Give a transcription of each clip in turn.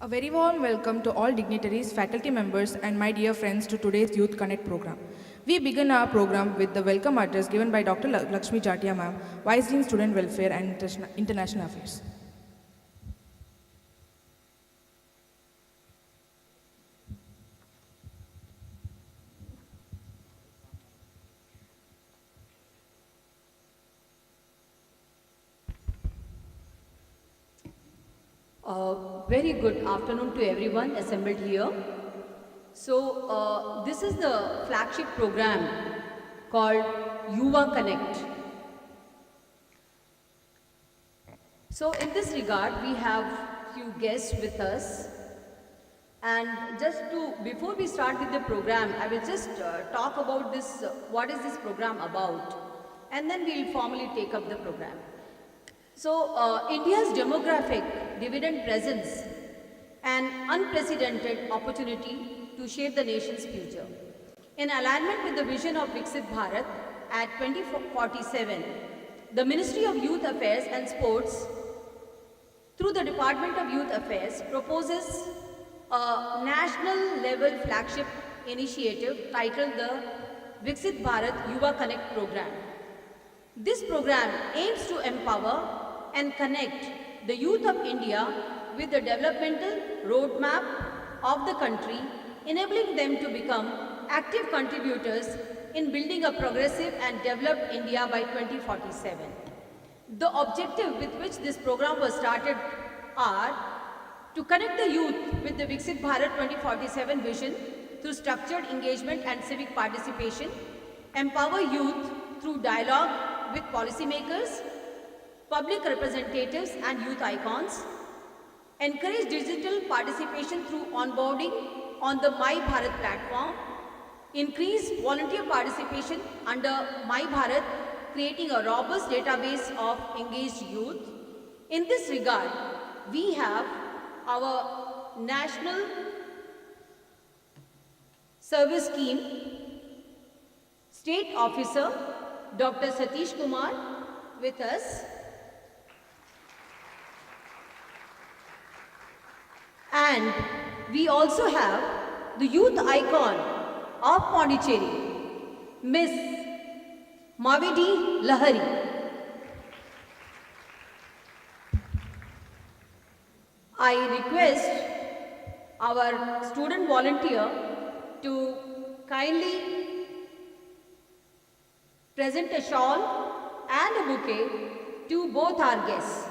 A very warm welcome to all dignitaries, faculty members, and my dear friends to today's Youth Connect program. We begin our program with the welcome address given by Dr. Lakshmi Jatia Ma'am, Vice Dean Student Welfare and International Affairs. Very good afternoon to everyone assembled here. So, this is the flagship program called Yuva Connect. So, in this regard, we have few guests with us. And before we start with the program, I will just talk about this, what is this program about? And then we'll formally take up the program. So, India's demographic dividend presents an unprecedented opportunity to shape the nation's future. In alignment with the vision of Viksit Bharat at 2047, the Ministry of Youth Affairs and Sports, through the Department of Youth Affairs, proposes a national level flagship initiative titled the Viksit Bharat Yuva Connect program. This program aims to empower and connect the youth of India with the developmental roadmap of the country, enabling them to become active contributors in building a progressive and developed India by 2047. The objective with which this program was started are to connect the youth with the Viksit Bharat 2047 vision through structured engagement and civic participation, empower youth through dialogue with policymakers, public representatives and youth icons, encourage digital participation through onboarding on the My Bharat platform, increase volunteer participation under My Bharat, creating a robust database of engaged youth. In this regard, we have our National Service Scheme State Officer, Dr. Satish Kumar, with us. And we also have the youth icon of Puducherry, Miss Mavidi Lahari. I request our student volunteer to kindly present a shawl and a bouquet to both our guests.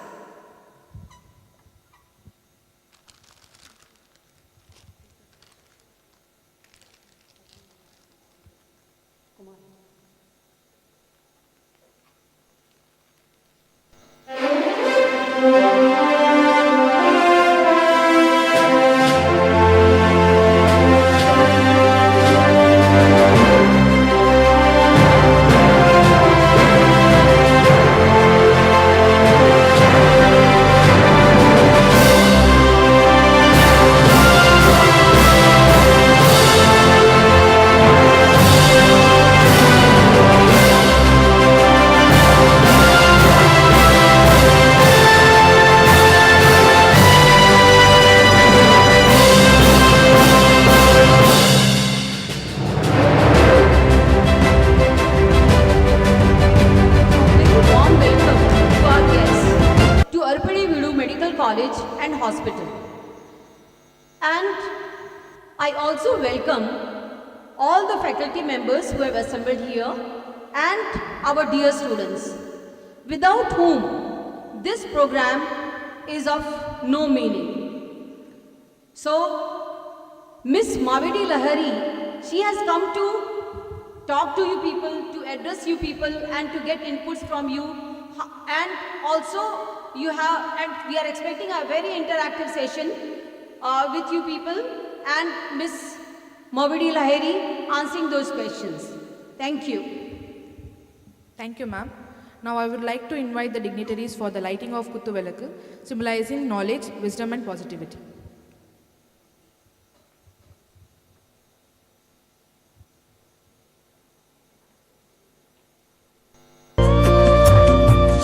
Who have assembled here and our dear students, without whom this program is of no meaning. So, Miss Mavidi Lahari, she has come to talk to you people, to address you people and to get inputs from you, and also you have, and we are expecting a very interactive session with you people and Miss Mavidi Lahari answering those questions. Thank you. Thank you, ma'am. Now I would like to invite the dignitaries for the lighting of Kuttu Velakku, symbolizing knowledge, wisdom and positivity.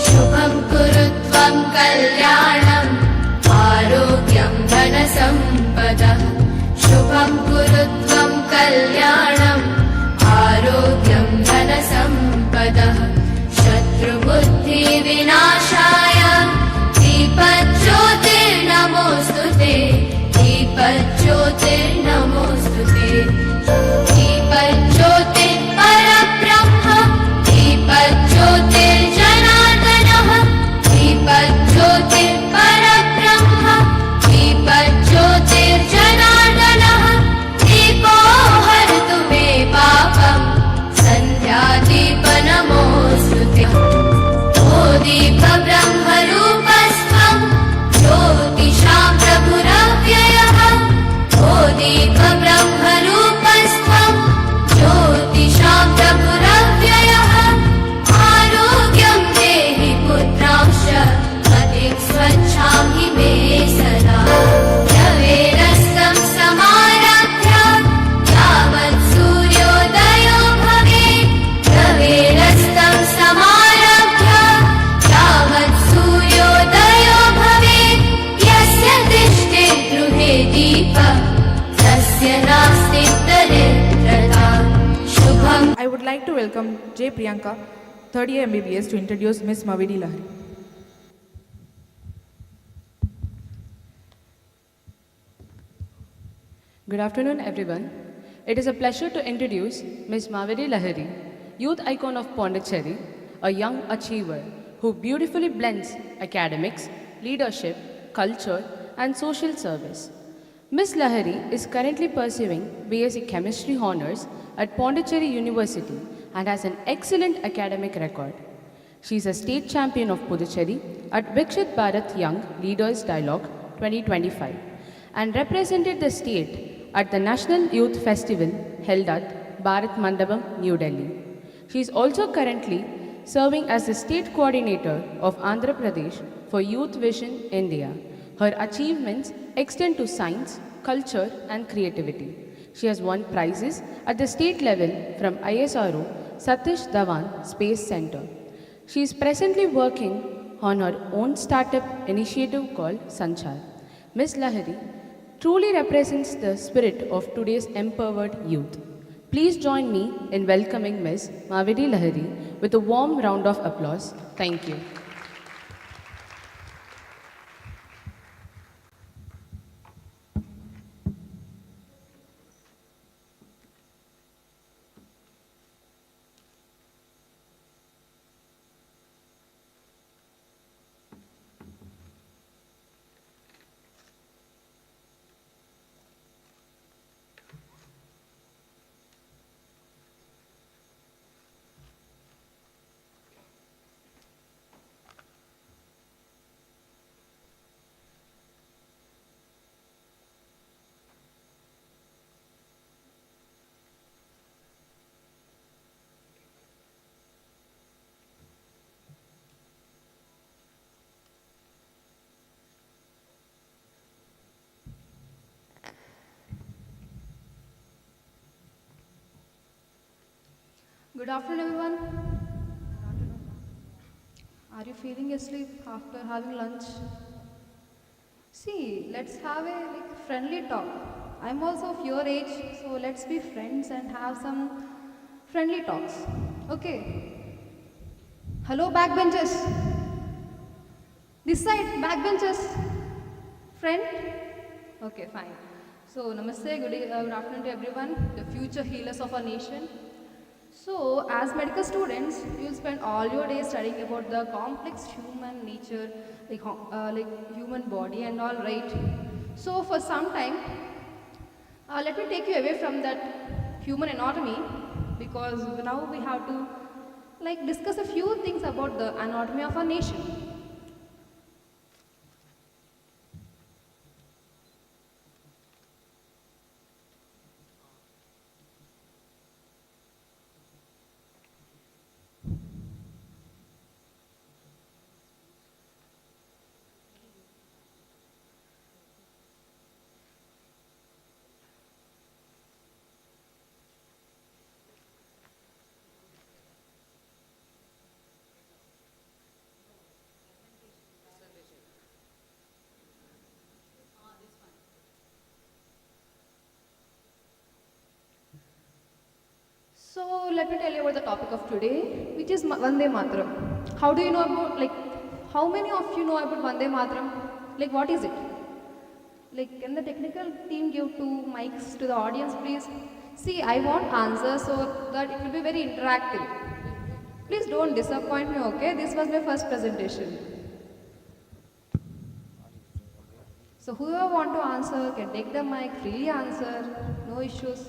Shubham kurutvam kalyanam, arogyam dhanasam दीपज्योतिर्नमोऽस्तुते दीपज्योतिर्परब्रह्म दीपज्योतिर्जनार्दनः दीपज्योतिर्परब्रह्म दीपज्योतिर्जनार्दनः दीपो हरतु मे पापम् सन्ध्यादीपनमोऽस्तुते ओ दीपब्रह्मरूपस्त्वं ज्योतिषां प्रभुरव्ययः ओ दीपब्रह्मरूपस्त्वं ज्योतिषां प्रभुरव्ययः आरोग्यं देहि पुत्रांश मतिं स्वच्छां हि मे सदा रवेरस्तं समारभ्य यावत् सूर्योदयो भवेत् रवेरस्तं समारभ्य यावत् सूर्योदयो भवेत् यस्य तिष्ठेत् गृहे दीपः तस्य नास्ति दरिद्रता शुभम् I would like to welcome J. Priyanka, third year MBBS, to introduce Miss Mavidi Lahari. Good afternoon, everyone. It is a pleasure to introduce Ms. Mavidi Lahari, youth icon of Pondicherry, a young achiever who beautifully blends academics, leadership, culture, and social service. Ms. Lahari is currently pursuing BSc Chemistry Honours at Pondicherry University and has an excellent academic record. She is a state champion of Puducherry at Viksit Bharat Young Leaders Dialogue 2025 and represented the state at the National Youth Festival held at Bharat Mandapam, New Delhi. She is also currently serving as the state coordinator of Andhra Pradesh for Youth Vision India. Her achievements extend to science, culture, and creativity. She has won prizes at the state level from ISRO Satish Dhawan Space Center. She is presently working on her own startup initiative called Sanchar. Ms. Lahari truly represents the spirit of today's empowered youth. Please join me in welcoming Ms. Mavidi Lahari with a warm round of applause. Thank you. Good afternoon, everyone. Are you feeling asleep after having lunch? See, let's have a friendly talk. I'm also of your age, so let's be friends and have some friendly talks. Okay. Hello, backbenchers. This side, backbenchers. Friend? Okay, fine. So, namaste, good afternoon to everyone, the future healers of our nation. So, as medical students, you will spend all your days studying about the complex human nature, like human body and all, right? So, for some time, let me take you away from that human anatomy because now we have to discuss a few things about the anatomy of our nation. So let me tell you about the topic of today, which is Vande Mataram. How do you know about, how many of you know about Vande Mataram? Like, what is it? Like, can the technical team give two mics to the audience, please? See, I want answers so that it will be very interactive. Please don't disappoint me, okay? This was my first presentation. So whoever want to answer can take the mic, freely answer, no issues.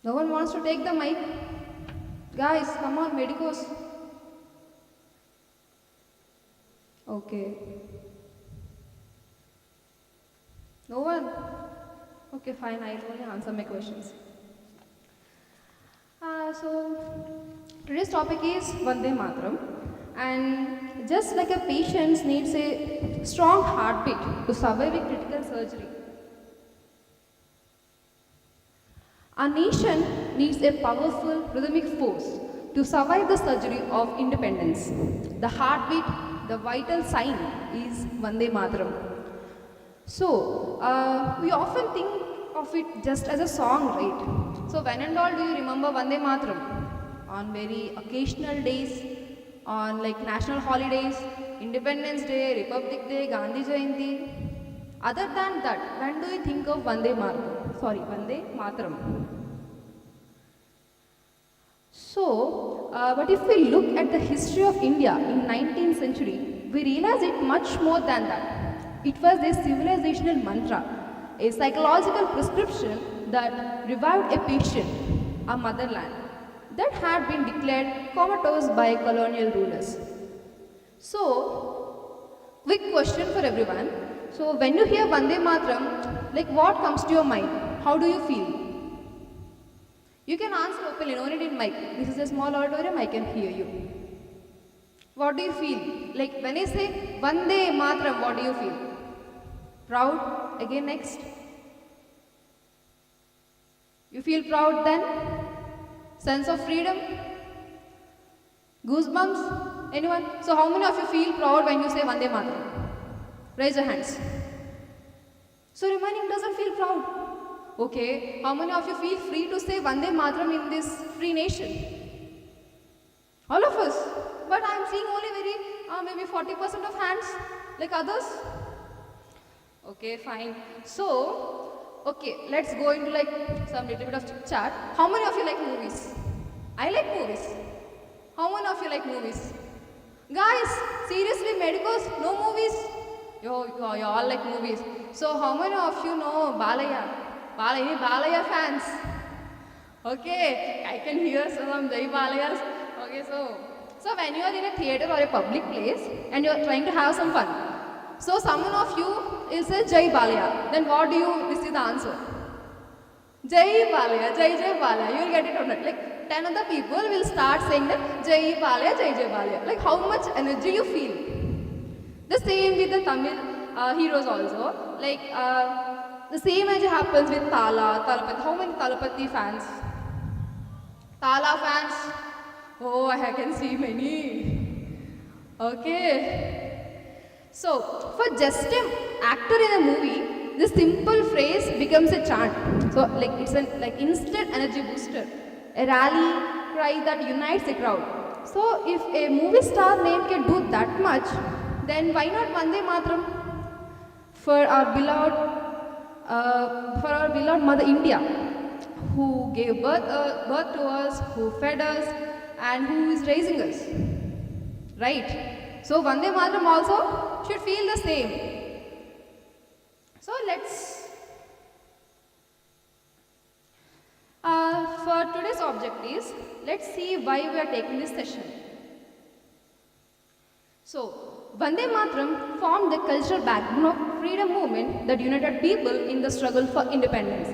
No one wants to take the mic? Guys, come on, medicos. Okay. No one? Okay, fine, I'll only answer my questions. Today's topic is Vande Mataram. And just like a patient needs a strong heartbeat to survive a critical surgery, our nation needs a powerful rhythmic force to survive the surgery of independence. The heartbeat, the vital sign is Vande Mataram. So, we often think of it just as a song, right? So, when and all do you remember Vande Mataram? On very occasional days, on like national holidays, Independence Day, Republic Day, Gandhi Jayanti. Other than that, when do you think of Vande Mataram? Vande Mataram. So, but if we look at the history of India in 19th century, we realize it much more than that. It was a civilizational mantra, a psychological prescription that revived a patient, a motherland, that had been declared comatose by colonial rulers. So, quick question for everyone. So, when you hear Vande Mataram, like what comes to your mind? How do you feel? You can answer openly, no need in mic. This is a small auditorium, I can hear you. What do you feel? Like when I say Vande Mataram, what do you feel? Proud? Again next. You feel proud then? Sense of freedom? Goosebumps? Anyone? So how many of you feel proud when you say Vande Mataram? Raise your hands. So remaining doesn't feel proud. Okay, how many of you feel free to say Vande Mataram in this free nation? All of us. But I am seeing only maybe 40% of hands, like others. Okay, fine. So, okay, let's go into like some little bit of chit chat. How many of you like movies? I like movies. How many of you like movies? Guys, seriously, medicos, no movies? You all like movies. So, how many of you know Balaya? Any Balaya fans? Okay, I can hear some Jai Balayas. Okay, so when you are in a theatre or a public place and you are trying to have some fun, so someone of you will say Jai Balaya, then what do you receive the answer? Jai Balaya, Jai Balaya, you will get it on it. Like 10 other people will start saying that Jai Balaya, Jai Balaya. Like how much energy you feel. The same with the Tamil heroes also. Like the same as happens with Talapati. How many Talapati fans? Tala fans? Oh, I can see many. Okay. So, for just an actor in a movie, this simple phrase becomes a chant. So, like it's an like instant energy booster, a rally cry that unites a crowd. So, if a movie star name can do that much, then why not Vande Mataram for our beloved Mother India, who gave birth to us, who fed us, and who is raising us, right? So Vande Mataram also should feel the same. So for today's objectives, let's see why we are taking this session. So, Vande Mataram formed the cultural backbone of freedom movement that united people in the struggle for independence.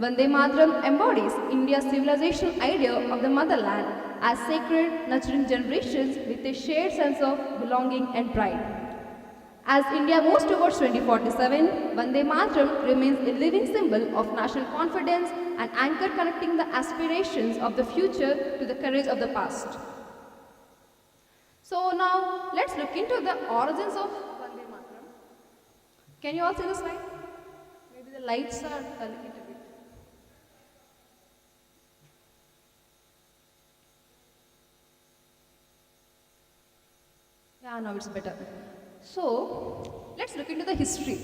Vande Mataram embodies India's civilizational idea of the motherland as sacred, nurturing generations with a shared sense of belonging and pride. As India moves towards 2047, Vande Mataram remains a living symbol of national confidence and anchor connecting the aspirations of the future to the courage of the past. So now, let's look into the origins of Vande Mataram. Can you all see the slide? Maybe the lights are culling it a bit. Yeah, now it's better. So, let's look into the history.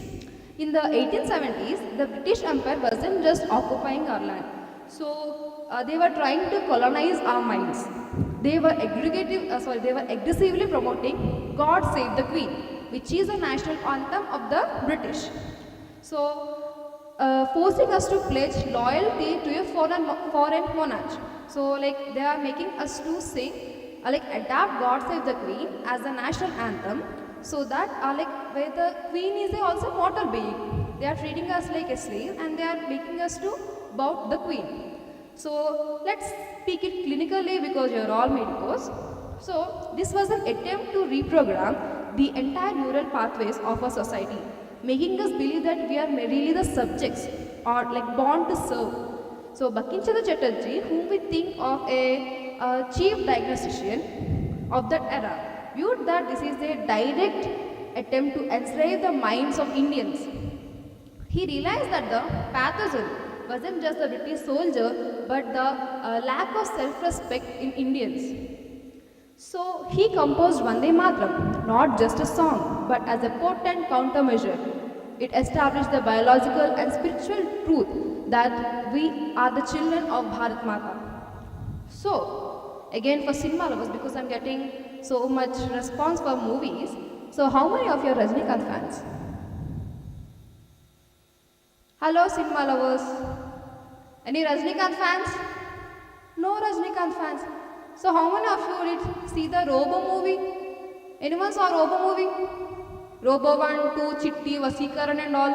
In the 1870s, the British Empire wasn't just occupying our land. So, they were trying to colonize our minds. They were aggressively promoting "God Save the Queen," which is a national anthem of the British. So, forcing us to pledge loyalty to a foreign monarch. So, like they are making us to sing, adapt "God Save the Queen" as the national anthem, so that where the Queen is also mortal being. They are treating us like a slave, and they are making us to bow the Queen. So, let's speak it clinically because you are all medicos. So, this was an attempt to reprogram the entire neural pathways of our society, making us believe that we are merely the subjects or born to serve. So, Bankim Chandra Chatterjee, whom we think of a chief diagnostician of that era, viewed that this is a direct attempt to enslave the minds of Indians. He realized that the pathogen wasn't just the British soldier, but the lack of self-respect in Indians. So he composed Vande Mataram, not just a song, but as a potent countermeasure. It established the biological and spiritual truth that we are the children of Bharat Mata. So, again for cinema lovers, because I'm getting so much response for movies, so how many of you are Rajnikant fans? Hello cinema lovers. Any Rajnikant fans? No Rajnikant fans. So how many of you did see the Robo movie? Anyone saw Robo movie? Robo 1, 2, Chitti, Vasikaran and all.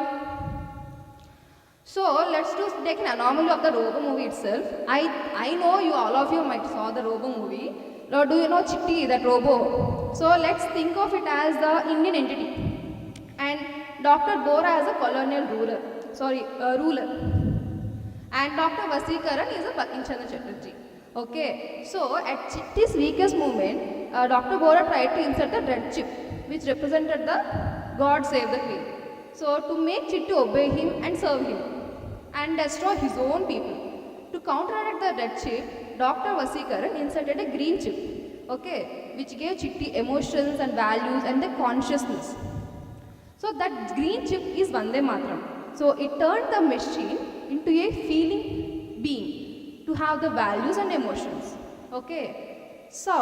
So let's take an anomaly of the Robo movie itself. I know you all of you might saw the Robo movie. Now do you know Chitti, that Robo? So let's think of it as the Indian entity. And Dr. Bora as a colonial ruler. And Dr. Vasikaran is a Bankim Chandra Chatterjee. Okay, so at Chitti's weakest moment, Dr. Bora tried to insert the red chip, which represented the "God Save the Queen." So to make Chitti obey him and serve him and destroy his own people. To counteract the red chip, Dr. Vasikaran inserted a green chip, okay, which gave Chitti emotions and values and the consciousness. So that green chip is Vande Mataram. So it turned the machine into a feeling being to have the values and emotions. Okay. So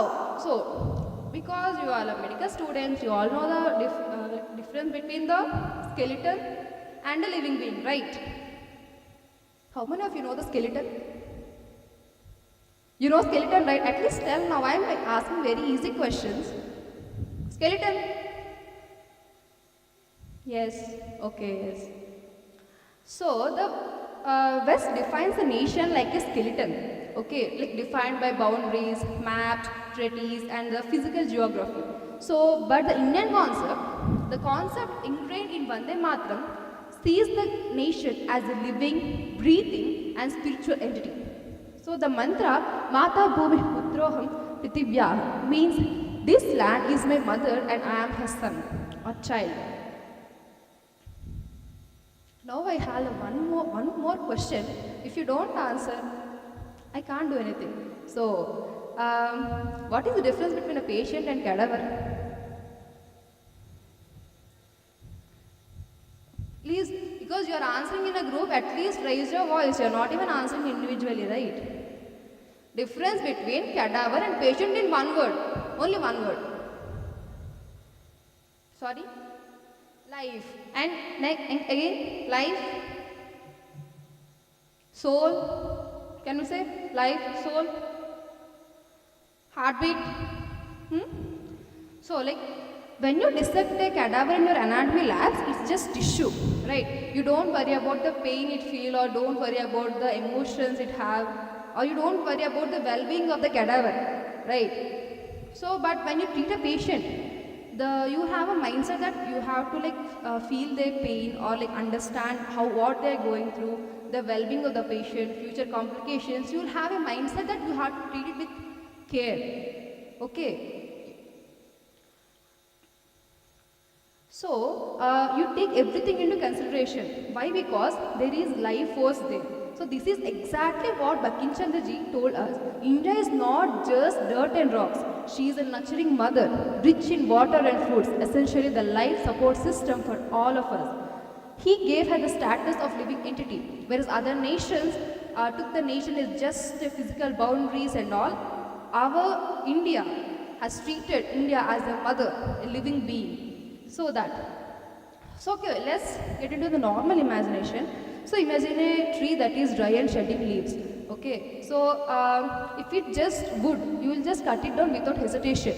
because you are a medical students, you all know the difference between the skeleton and a living being, right? How many of you know the skeleton? You know skeleton, right? At least tell now. I am asking very easy questions. Skeleton? Yes. Okay, yes. So the West defines the nation like a skeleton, okay, like defined by boundaries, mapped, treaties, and the physical geography. So, but the Indian concept, the concept ingrained in Vande Mataram, sees the nation as a living, breathing, and spiritual entity. So the mantra Mata Bhumi Putroham Prithivya means this land is my mother and I am her son or child. Now I have one more question. If you don't answer, I can't do anything. So, what is the difference between a patient and cadaver? Please, because you are answering in a group, at least raise your voice. You are not even answering individually, right? Difference between cadaver and patient in one word. Only one word. Sorry? Life. And again, life, soul. Can we say life, soul, heartbeat? So when you dissect a cadaver in your anatomy labs, it's just tissue, right? You don't worry about the pain it feels, or don't worry about the emotions it have, or you don't worry about the well-being of the cadaver, right? So, but when you treat a patient, you have a mindset that you have to feel their pain or understand what they are going through, the well-being of the patient, future complications. You will have a mindset that you have to treat it with care. Okay. So you take everything into consideration. Why? Because there is life force there. So this is exactly what Bankim Chandra ji told us. India is not just dirt and rocks. She is a nurturing mother, rich in water and fruits, essentially the life support system for all of us. He gave her the status of living entity, whereas other nations took the nation as just physical boundaries and all. Our India has treated India as a mother, a living being. So okay, let's get into the normal imagination. So imagine a tree that is dry and shedding leaves. Okay, so if it's just wood, you will just cut it down without hesitation.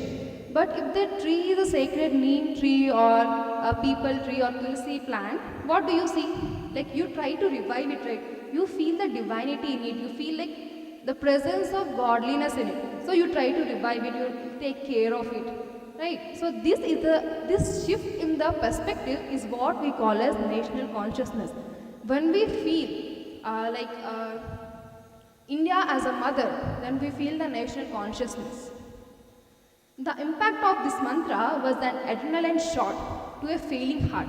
But if the tree is a sacred neem tree or a peepal tree or tulsi plant, what do you see? Like you try to revive it, right? You feel the divinity in it. You feel like the presence of godliness in it. So you try to revive it. You take care of it, right? So this shift in the perspective is what we call as national consciousness. When we feel India as a mother, then we feel the national consciousness. The impact of this mantra was an adrenaline shot to a failing heart.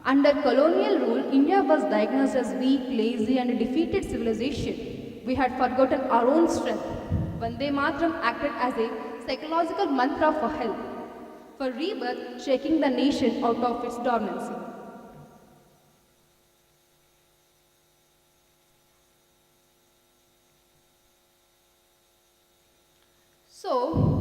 Under colonial rule, India was diagnosed as weak, lazy and a defeated civilization. We had forgotten our own strength. Vande Mataram acted as a psychological mantra for help, for rebirth, shaking the nation out of its dormancy. So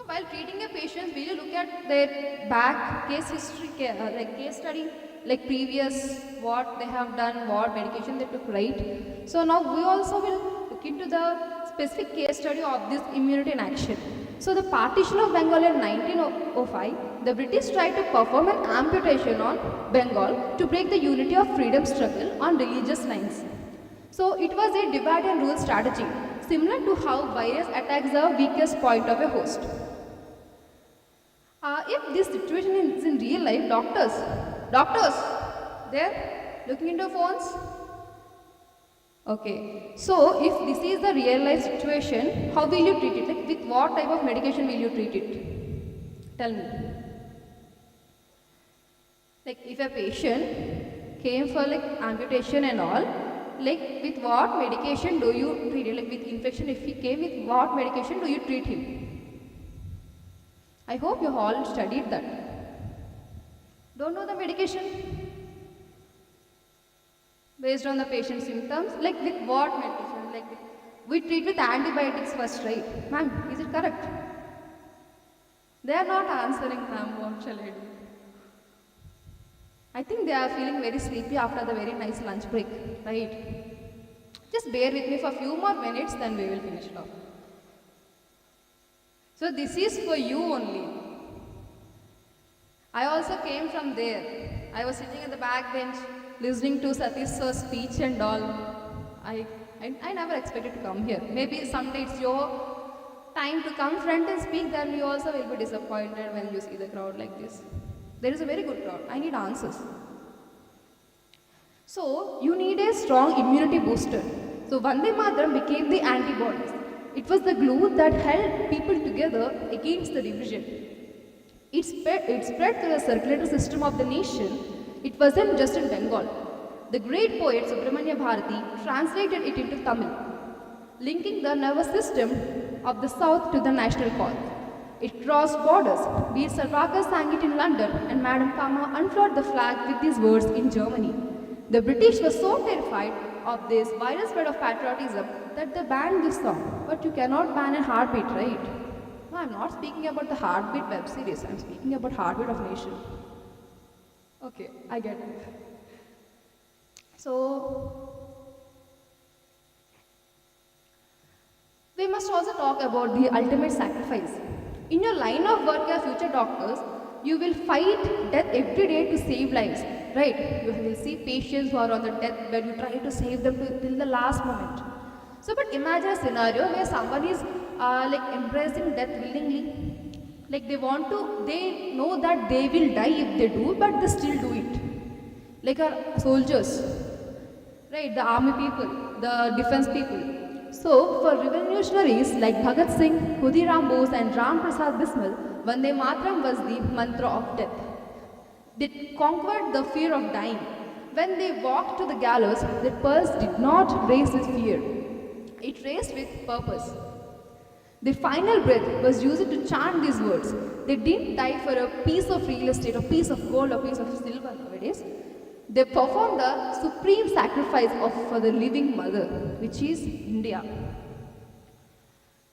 while treating a patient, will you look at their back case history, like case study, like previous, what they have done, what medication they took, right? So now we also will look into the specific case study of this immunity in action. So the partition of Bengal in 1905, the British tried to perform an amputation on Bengal to break the unity of freedom struggle on religious lines. So it was a divide and rule strategy, similar to how virus attacks the weakest point of a host. If this situation is in real life, doctors, they're looking into phones. Okay, so if this is the real life situation, how will you treat it? Like with what type of medication will you treat it? Tell me. Like if a patient came for like amputation and all, like with what medication do you treat it? Like with infection, if he came, with what medication do you treat him? I hope you all studied that. Don't know the medication? Based on the patient's symptoms, like with what medication? Like we treat with antibiotics first, right? Ma'am, is it correct? They are not answering, ma'am. What shall I do? I think they are feeling very sleepy after the very nice lunch break, right? Just bear with me for a few more minutes, then we will finish it off. So this is for you only. I also came from there. I was sitting at the back bench, listening to Satish sir's speech and all. I never expected to come here. Maybe someday it's your time to come front and speak, then you also will be disappointed when you see the crowd like this. There is a very good crowd. I need answers. So, you need a strong immunity booster. So, Vande Mataram became the antibodies. It was the glue that held people together against the division. It spread through the circulatory system of the nation. It wasn't just in Bengal. The great poet Subramanya Bharati translated it into Tamil, linking the nervous system of the south to the national cause. It crossed borders. Bir Sarwakar sang it in London and Madame Kama unfurled the flag with these words in Germany. The British were so terrified of this viral spread of patriotism that they banned this song. But you cannot ban a heartbeat, right? No, I'm not speaking about the Heartbeat web series. I'm speaking about Heartbeat of Nation. Okay, I get it. So, we must also talk about the ultimate sacrifice. In your line of work as future doctors, you will fight death every day to save lives, right? You will see patients who are on the deathbed, you try to save them till the last moment. So, but imagine a scenario where someone is embracing death willingly. Like they know that they will die if they do, but they still do it. Like our soldiers, right? The army people, the defense people. So, for revolutionaries like Bhagat Singh, Khudiram Bose and Ram Prasad Bismil, Vande Mataram was the mantra of death. They conquered the fear of dying. when they walked to the gallows, their pulse did not race with fear. It raced with purpose. Their final breath was used to chant these words. They didn't die for a piece of real estate, a piece of gold, a piece of silver nowadays. They performed the supreme sacrifice for the living mother, which is India.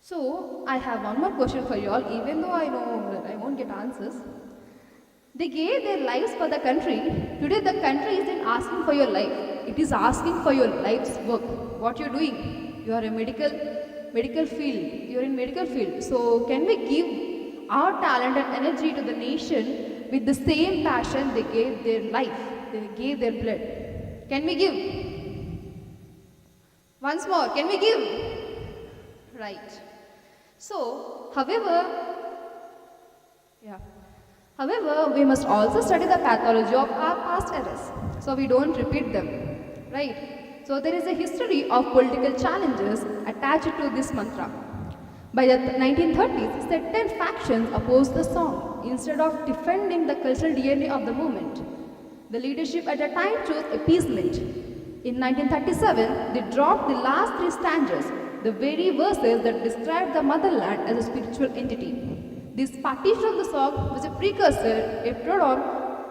So, I have one more question for you all, even though I know that I won't get answers. They gave their lives for the country. Today, the country isn't asking for your life. It is asking for your life's work. What you're doing? You are a medical field. You're in medical field. So, can we give our talent and energy to the nation with the same passion they gave their life? They gave their blood. Can we give? Once more, can we give? Right. So, however, we must also study the pathology of our past errors, so we don't repeat them, right? So, there is a history of political challenges attached to this mantra. By the 1930s, certain factions opposed the song instead of defending the cultural DNA of the movement. The leadership at the time chose appeasement. In 1937, they dropped the last three stanzas, the very verses that described the motherland as a spiritual entity. This partition of the song was a precursor, a prologue,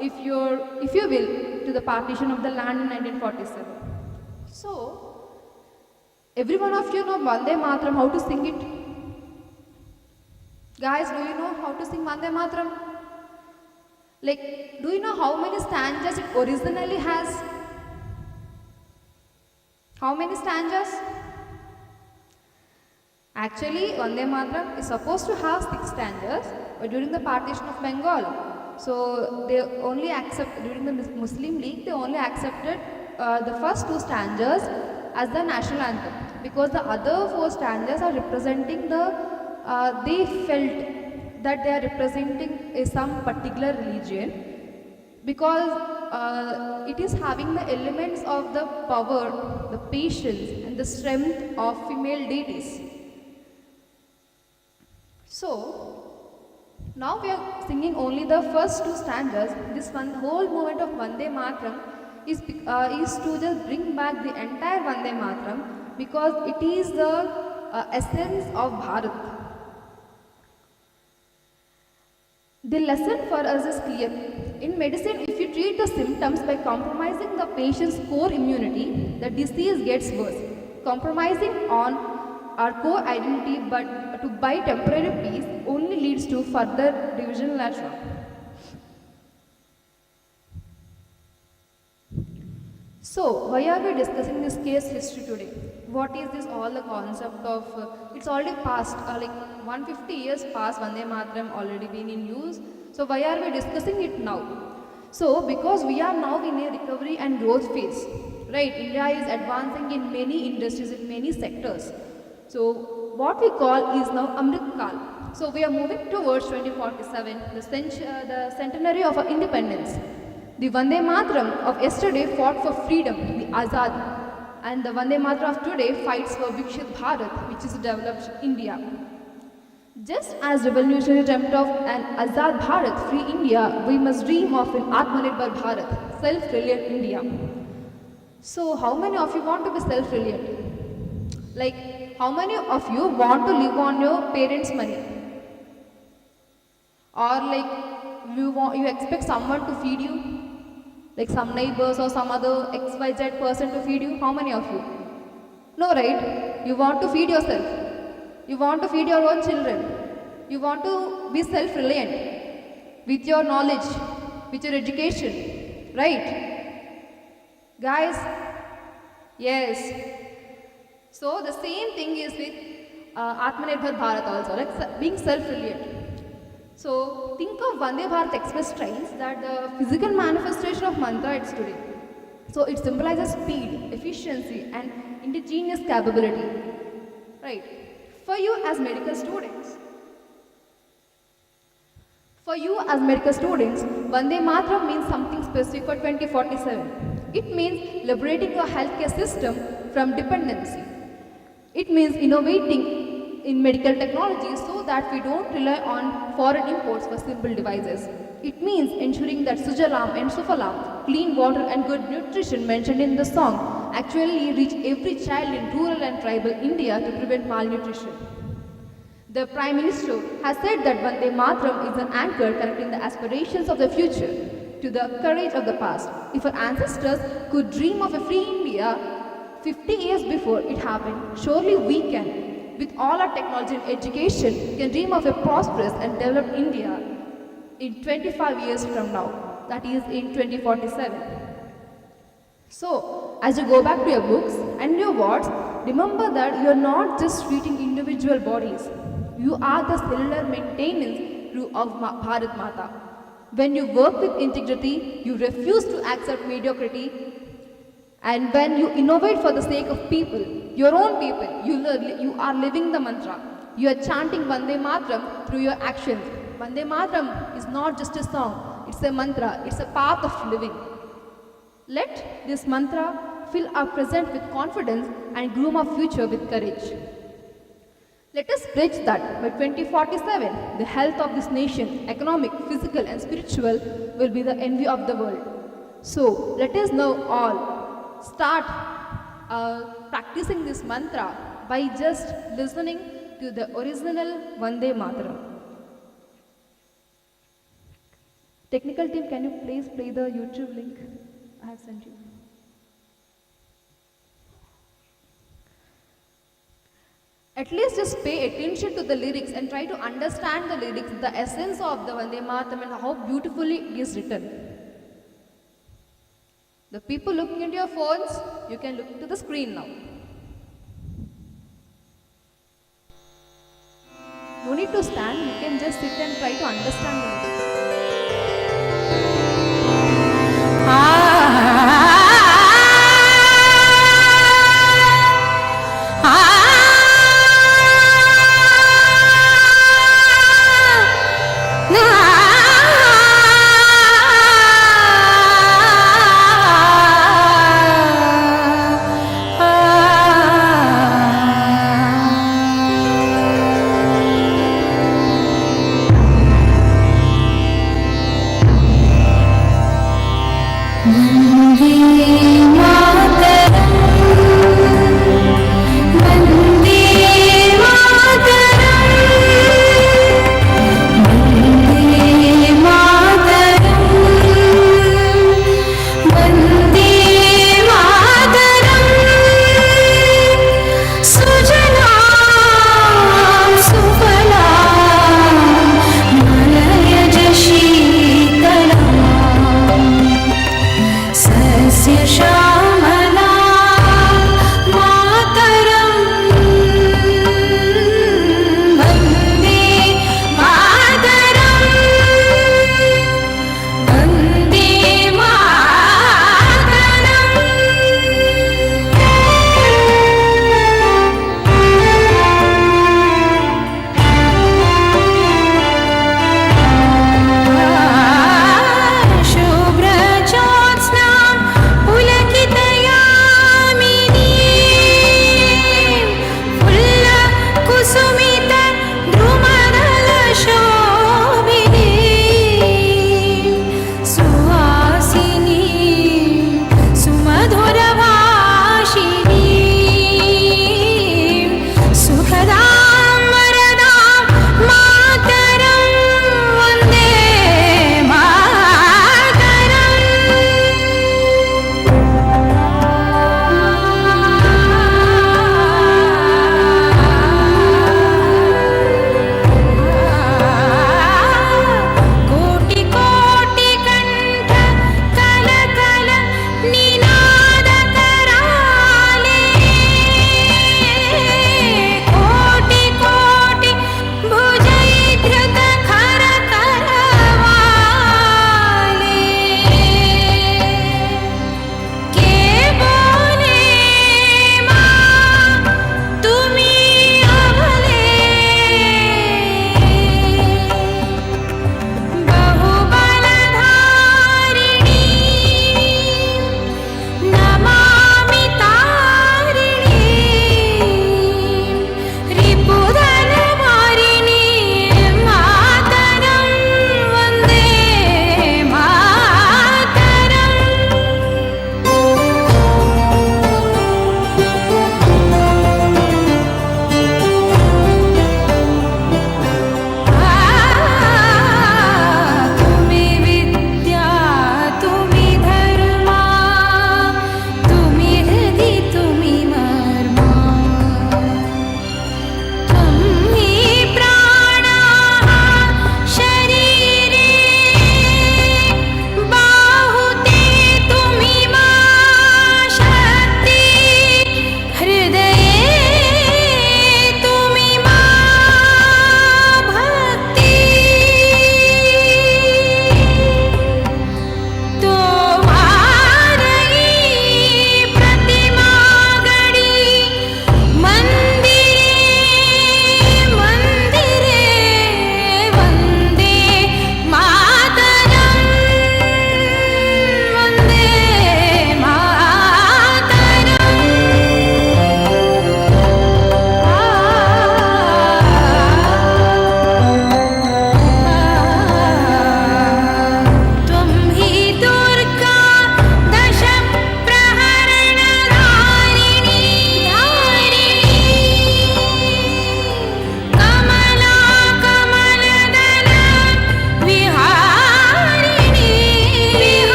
if you will, to the partition of the land in 1947. So, every one of you know Vande Mataram, how to sing it? Guys, do you know how to sing Vande Mataram? Like, do you know how many stanzas it originally has? How many stanzas? Actually, Vande Mataram is supposed to have 6 stanzas, but during the partition of Bengal, so they only accept, during the Muslim League, they only accepted the first 2 stanzas as the national anthem, because the other 4 stanzas are representing they felt that they are representing some particular religion, because it is having the elements of the power, the patience and the strength of female deities. So, now we are singing only the first 2 stanzas. This whole movement of Vande Mataram is to just bring back the entire Vande Mataram, because it is the essence of Bharat. The lesson for us is clear. In medicine, if you treat the symptoms by compromising the patient's core immunity, the disease gets worse. Compromising on our core identity but to buy temporary peace only leads to further division later on. So, why are we discussing this case history today? What is this all the concept of, it's already past, like 150 years past, Vande Mataram already been in use. So, why are we discussing it now? So, because we are now in a recovery and growth phase, right? India is advancing in many industries, in many sectors. So, what we call is now Amrit Kal. So, we are moving towards 2047, the centenary of our independence. The Vande Mataram of yesterday fought for freedom, the Azad, and the Vande Mataram of today fights for Viksit Bharat, which is developed India. Just as revolutionary dreamt of an Azad Bharat, free India, we must dream of an Atmanirbhar Bharat, self-reliant India. So, how many of you want to be self-reliant? Like, how many of you want to live on your parents' money? Or like, you expect someone to feed you? Like some neighbors or some other XYZ person to feed you? How many of you? No, right? You want to feed yourself. You want to feed your own children. You want to be self-reliant with your knowledge, with your education, right? Guys, yes. So the same thing is with Atmanirbhar Bharat also, like being self-reliant. So think of Vande Bharat Express trains, that the physical manifestation of mantra it's today. So it symbolizes speed, efficiency and indigenous capability. Right. For you as medical students, Vande Mataram means something specific for 2047. It means liberating your healthcare system from dependency. It means innovating in medical technology so that we don't rely on foreign imports for simple devices. It means ensuring that Sujalam and Sufalam, clean water and good nutrition mentioned in the song, actually reach every child in rural and tribal India to prevent malnutrition. The Prime Minister has said that Vande Mataram is an anchor connecting the aspirations of the future to the courage of the past. If our ancestors could dream of a free India 50 years before it happened, surely we can. With all our technology and education, we can dream of a prosperous and developed India in 25 years from now, that is in 2047. So, as you go back to your books and your wards, remember that you are not just treating individual bodies. You are the cellular maintenance of Bharat Mata. When you work with integrity, you refuse to accept mediocrity. And when you innovate for the sake of people, your own people, you are living the mantra. You are chanting Vande Mataram through your actions. Vande Mataram is not just a song, it's a mantra, it's a path of living. Let this mantra fill our present with confidence and groom our future with courage. Let us pledge that by 2047, the health of this nation, economic, physical and spiritual, will be the envy of the world. So, let us now all start practicing this mantra by just listening to the original Vande Mataram. Technical team, can you please play the YouTube link I have sent you? At least just pay attention to the lyrics and try to understand the lyrics, the essence of the Vande Mataram and how beautifully it is written. The people looking into your phones, you can look to the screen now. No need to stand, you can just sit and try to understand the lyrics.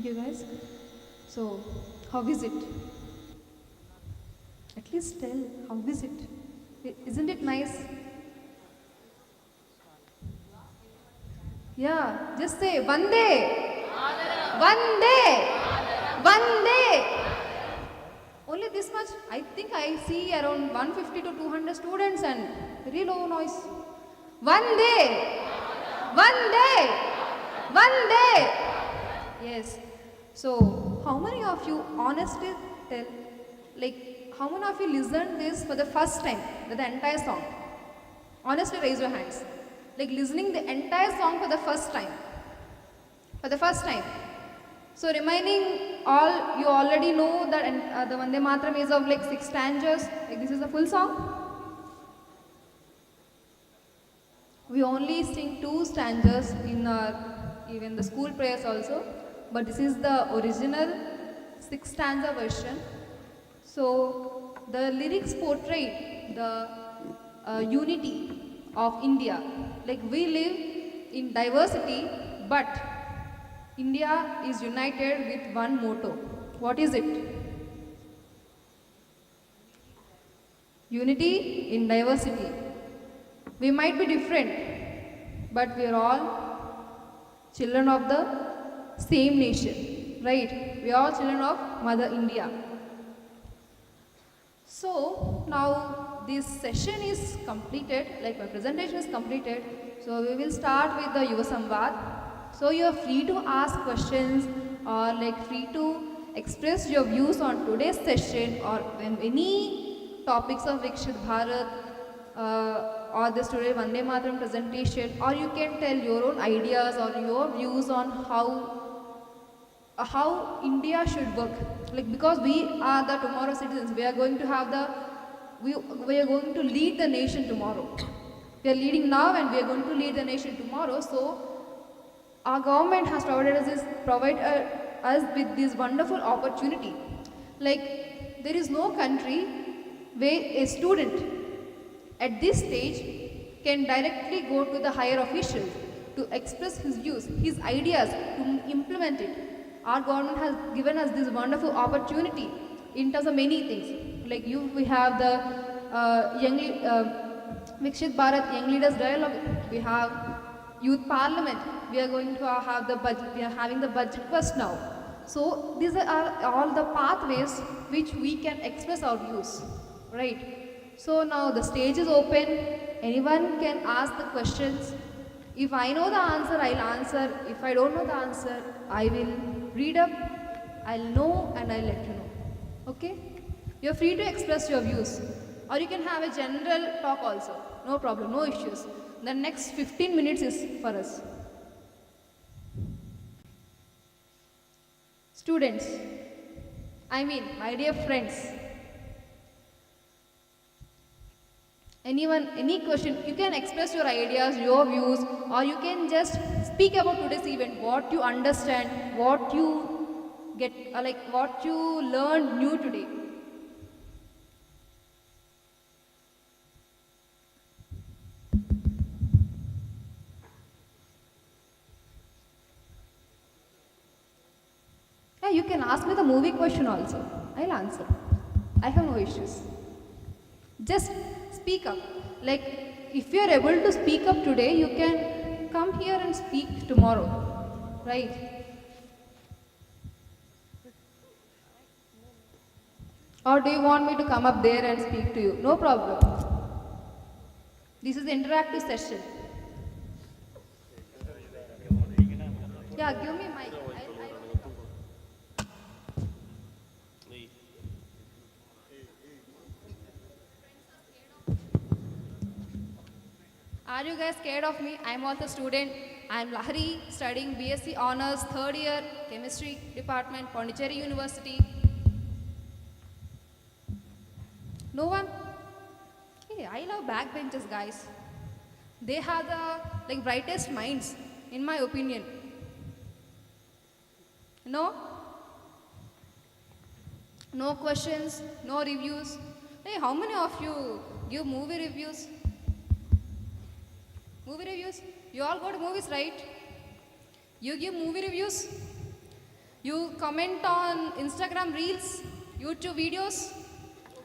Thank you guys. So, how is it? At least tell, how is it? Isn't it nice? Yeah, just say, one day, one day, one day. Only this much. I think I see around 150 to 200 students and very low noise. One day, one day, one day. Yes. So, how many of you honestly tell, like, how many of you listened this for the first time, the entire song? Honestly, raise your hands. Like listening the entire song for the first time. For the first time. So remaining all, you already know that the Vande Mataram is of like 6 stanzas. Like this is the full song. We only sing 2 stanzas in even the school prayers also. But this is the original 6 stanza version. So the lyrics portray the unity of India. Like we live in diversity, but India is united with one motto. What is it? Unity in diversity. We might be different, but we are all children of the same nation, right? We are all children of Mother India. So now this session is completed, like my presentation is completed. So we will start with the Yuva Samvad. So you are free to ask questions or like free to express your views on today's session or when any topics of Viksit Bharat or the today Vande Mataram presentation, or you can tell your own ideas or your views on how India should work. Like because we are the tomorrow citizens, we are going to have we are going to lead the nation tomorrow. We are leading now and we are going to lead the nation tomorrow. So our government has provided us with this wonderful opportunity. Like there is no country where a student at this stage can directly go to the higher officials to express his views, his ideas, to implement it. Our government has given us this wonderful opportunity in terms of many things. Like we have the Viksit Bharat Young Leaders Dialogue. We have Youth Parliament. We are going to have the budget. We are having the budget quest now. So these are all the pathways which we can express our views, right? So now the stage is open. Anyone can ask the questions. If I know the answer, I'll answer. If I don't know the answer, I will read up, I'll know and I'll let you know. Okay? You're free to express your views. Or you can have a general talk also. No problem, no issues. The next 15 minutes is for us. Students, my dear friends, anyone, any question, you can express your ideas, your views, or you can just speak about today's event, what you understand, what you get, like what you learned new today. Yeah, you can ask me the movie question also. I'll answer. I have no issues. Just speak up. Like, if you are able to speak up today, you can come here and speak tomorrow. Right? Or do you want me to come up there and speak to you? No problem. This is the interactive session. Yeah, give me mic. Are you guys scared of me? I'm also a student. I'm Lahari, studying BSc Honours, 3rd year, Chemistry Department, Puducherry University. No one? Hey, I love backbenchers, guys. They have the brightest minds, in my opinion. No? No questions, no reviews. Hey, how many of you give movie reviews? Movie reviews? You all go to movies, right? You give movie reviews? You comment on Instagram Reels, YouTube videos.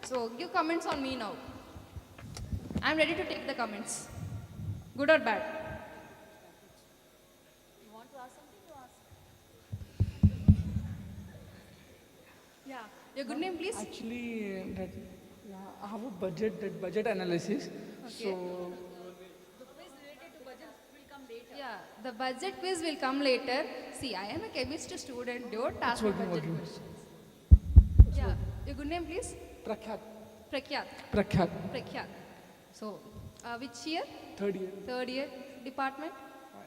So give comments on me now. I'm ready to take the comments. Good or bad? You want to ask something? You ask. Yeah. Your good name, please? Actually, I have a budget analysis. Okay. So, Yeah, the budget quiz will come later. See, I am a chemistry student. Don't ask me budget questions. Yeah. Your good name, please? Prakhyat. Prakyat. Prakhyat. Prakyat. So, which year? Third year. Third year. Department?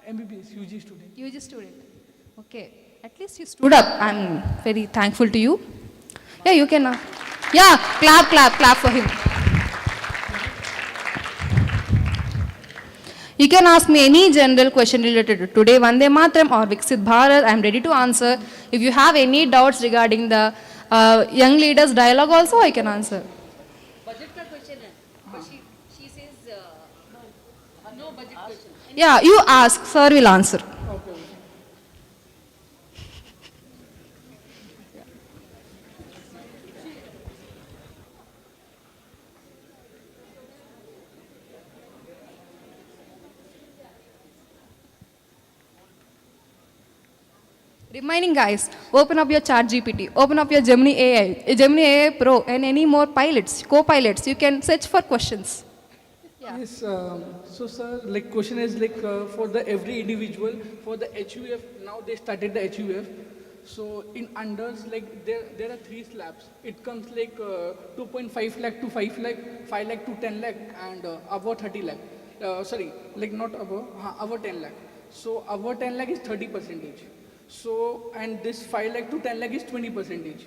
MBBS, UG student. UG student. Okay. At least you stood up. I'm very thankful to you. Yeah, you can. Yeah, clap for him. You can ask me any general question related to today, Vande Mataram or Viksit Bharat. I'm ready to answer. If you have any doubts regarding the young leaders dialogue also, I can answer. Budget ka question hai. But she says no budget question. Yeah, you ask, sir will answer. Okay. Remaining guys, open up your chat GPT, open up your Gemini AI, Gemini AI Pro and any more pilots, co-pilots. You can search for questions. Yeah. Yes, so sir, like question is like for the every individual, for the HUF, now they started the HUF. So in unders, like there are 3 slabs. It comes like 2.5 lakh to 5 lakh, 5 lakh to 10 lakh and above 30 lakh. Sorry, like not above 10 lakh. So above 10 lakh is 30%. So, and this 5 lakh to 10 lakh is 20%.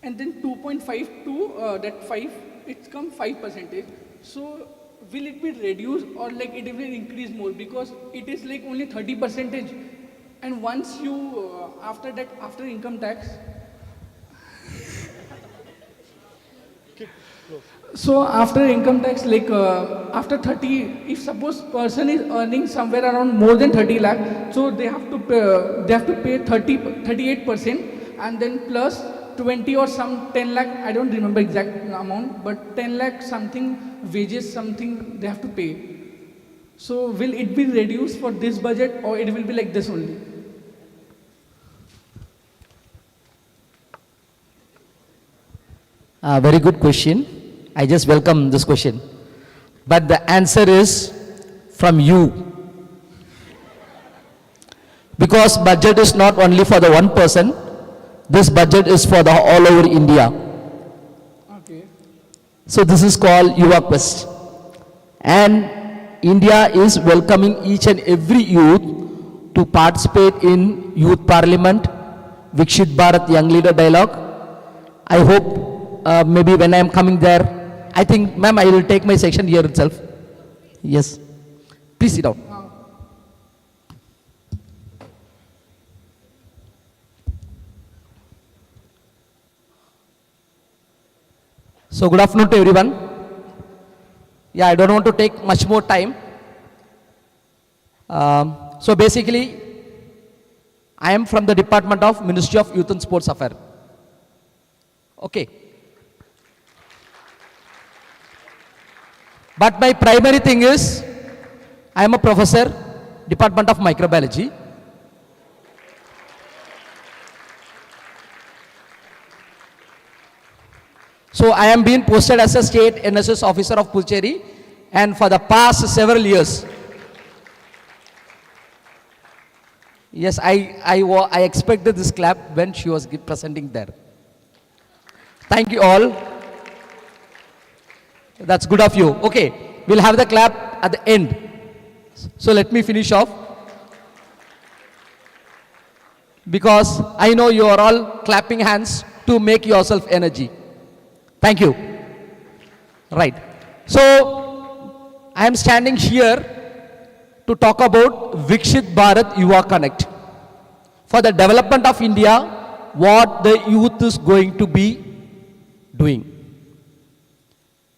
And then 2.5 to that 5, it's come 5%. So, will it be reduced or like it will increase more? Because it is like only 30%. And once you, after that, after income tax, so after income tax, like after 30, if suppose person is earning somewhere around more than 30 lakh, so they have to pay 38%, and then plus 20 or some 10 lakh, I don't remember exact amount, but 10 lakh something wages something they have to pay. So will it be reduced for this budget or it will be like this only? Very good question. I just welcome this question. But the answer is from you. Because budget is not only for the one person, this budget is for the all over India. Okay. So this is called Yuva Quest. And India is welcoming each and every youth to participate in Youth Parliament, Viksit Bharat Young Leader Dialogue. I hope maybe when I am coming there, I think, ma'am, I will take my section here itself. Yes. Please sit down. So good afternoon to everyone. Yeah, I don't want to take much more time. So basically, I am from the Department of Ministry of Youth and Sports Affairs. Okay. But my primary thing is, I am a professor, Department of Microbiology. So I am being posted as a state NSS officer of Puducherry, and for the past several years, yes, I expected this clap when she was presenting there. Thank you all. That's good of you. Okay, we'll have the clap at the end. So let me finish off. Because I know you are all clapping hands to make yourself energy. Thank you. Right. So I am standing here to talk about Viksit Bharat Yuva Connect. For the development of India, what the youth is going to be doing.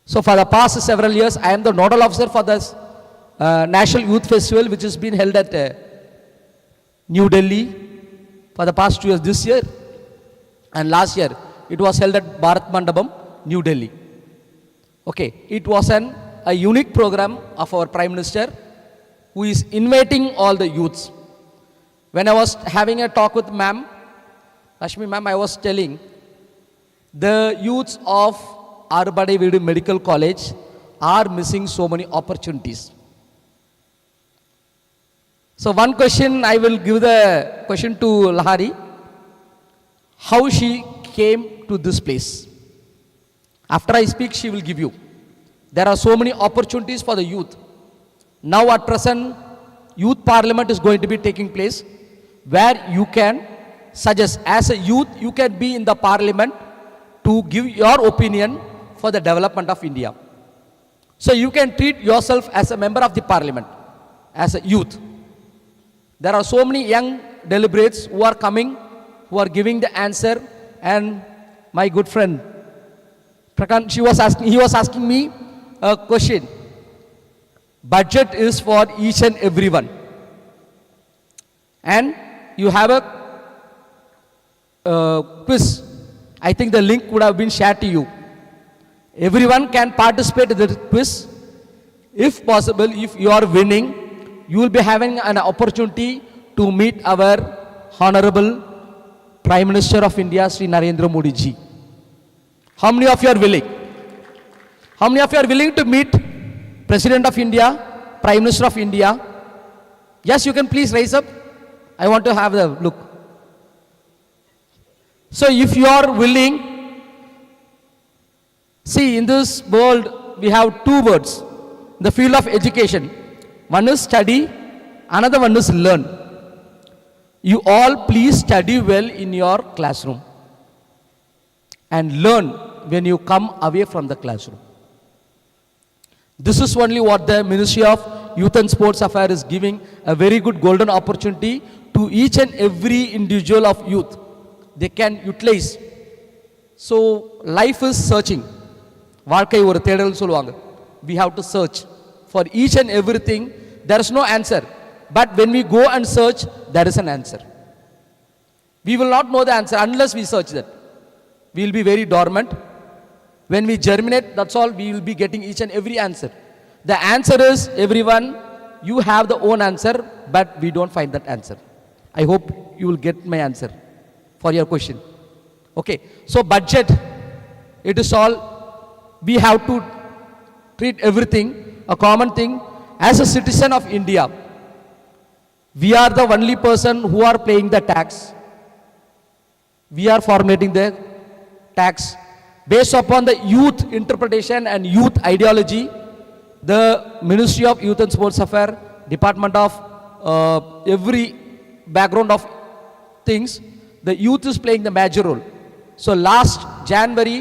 So for the past several years, I am the nodal officer for this National Youth Festival, which has been held at New Delhi, for the past 2 years, this year and last year. It was held at Bharat Mandapam, New Delhi. Okay, it was a unique program of our Prime Minister who is inviting all the youths. When I was having a talk with ma'am, Rashmi ma'am, I was telling the youths of Arbade Vidu Medical College are missing so many opportunities. So one question, I will give the question to Lahari, how she came to this place. After I speak, she will give you. There are so many opportunities for the youth. Now at present, youth parliament is going to be taking place where you can suggest, as a youth, you can be in the parliament to give your opinion for the development of India. So you can treat yourself as a member of the parliament, as a youth. There are so many young deliberates who are coming, who are giving the answer, and my good friend, Prakan, he was asking me a question. Budget is for each and everyone. And you have a quiz. I think the link would have been shared to you. Everyone can participate in the quiz. If possible, if you are winning, you will be having an opportunity to meet our Honorable Prime Minister of India, Sri Narendra Modi ji. How many of you are willing? How many of you are willing to meet President of India, Prime Minister of India? Yes, you can please raise up. I want to have the look. So if you are willing, see, in this world we have two words in the field of education. One is study, another one is learn. You all please study well in your classroom and learn when you come away from the classroom. This is only what the Ministry of Youth and Sports Affairs is giving, a very good golden opportunity to each and every individual of youth. They can utilize. So life is searching. வாழ்க்கை ஒரு தேடல் சொல்லுவாங்க. We have to search for each and everything. There is no answer. But when we go and search, there is an answer. We will not know the answer unless we search that. We will be very dormant. When we germinate, that's all, we will be getting each and every answer. The answer is, everyone, you have the own answer, but we don't find that answer. I hope you will get my answer for your question. Okay, so budget, it is all, we have to treat everything, a common thing. As a citizen of India, we are the only person who are paying the tax. We are formulating the tax. Based upon the youth interpretation and youth ideology, the Ministry of Youth and Sports Affairs, Department of every background of things, the youth is playing the major role. So last January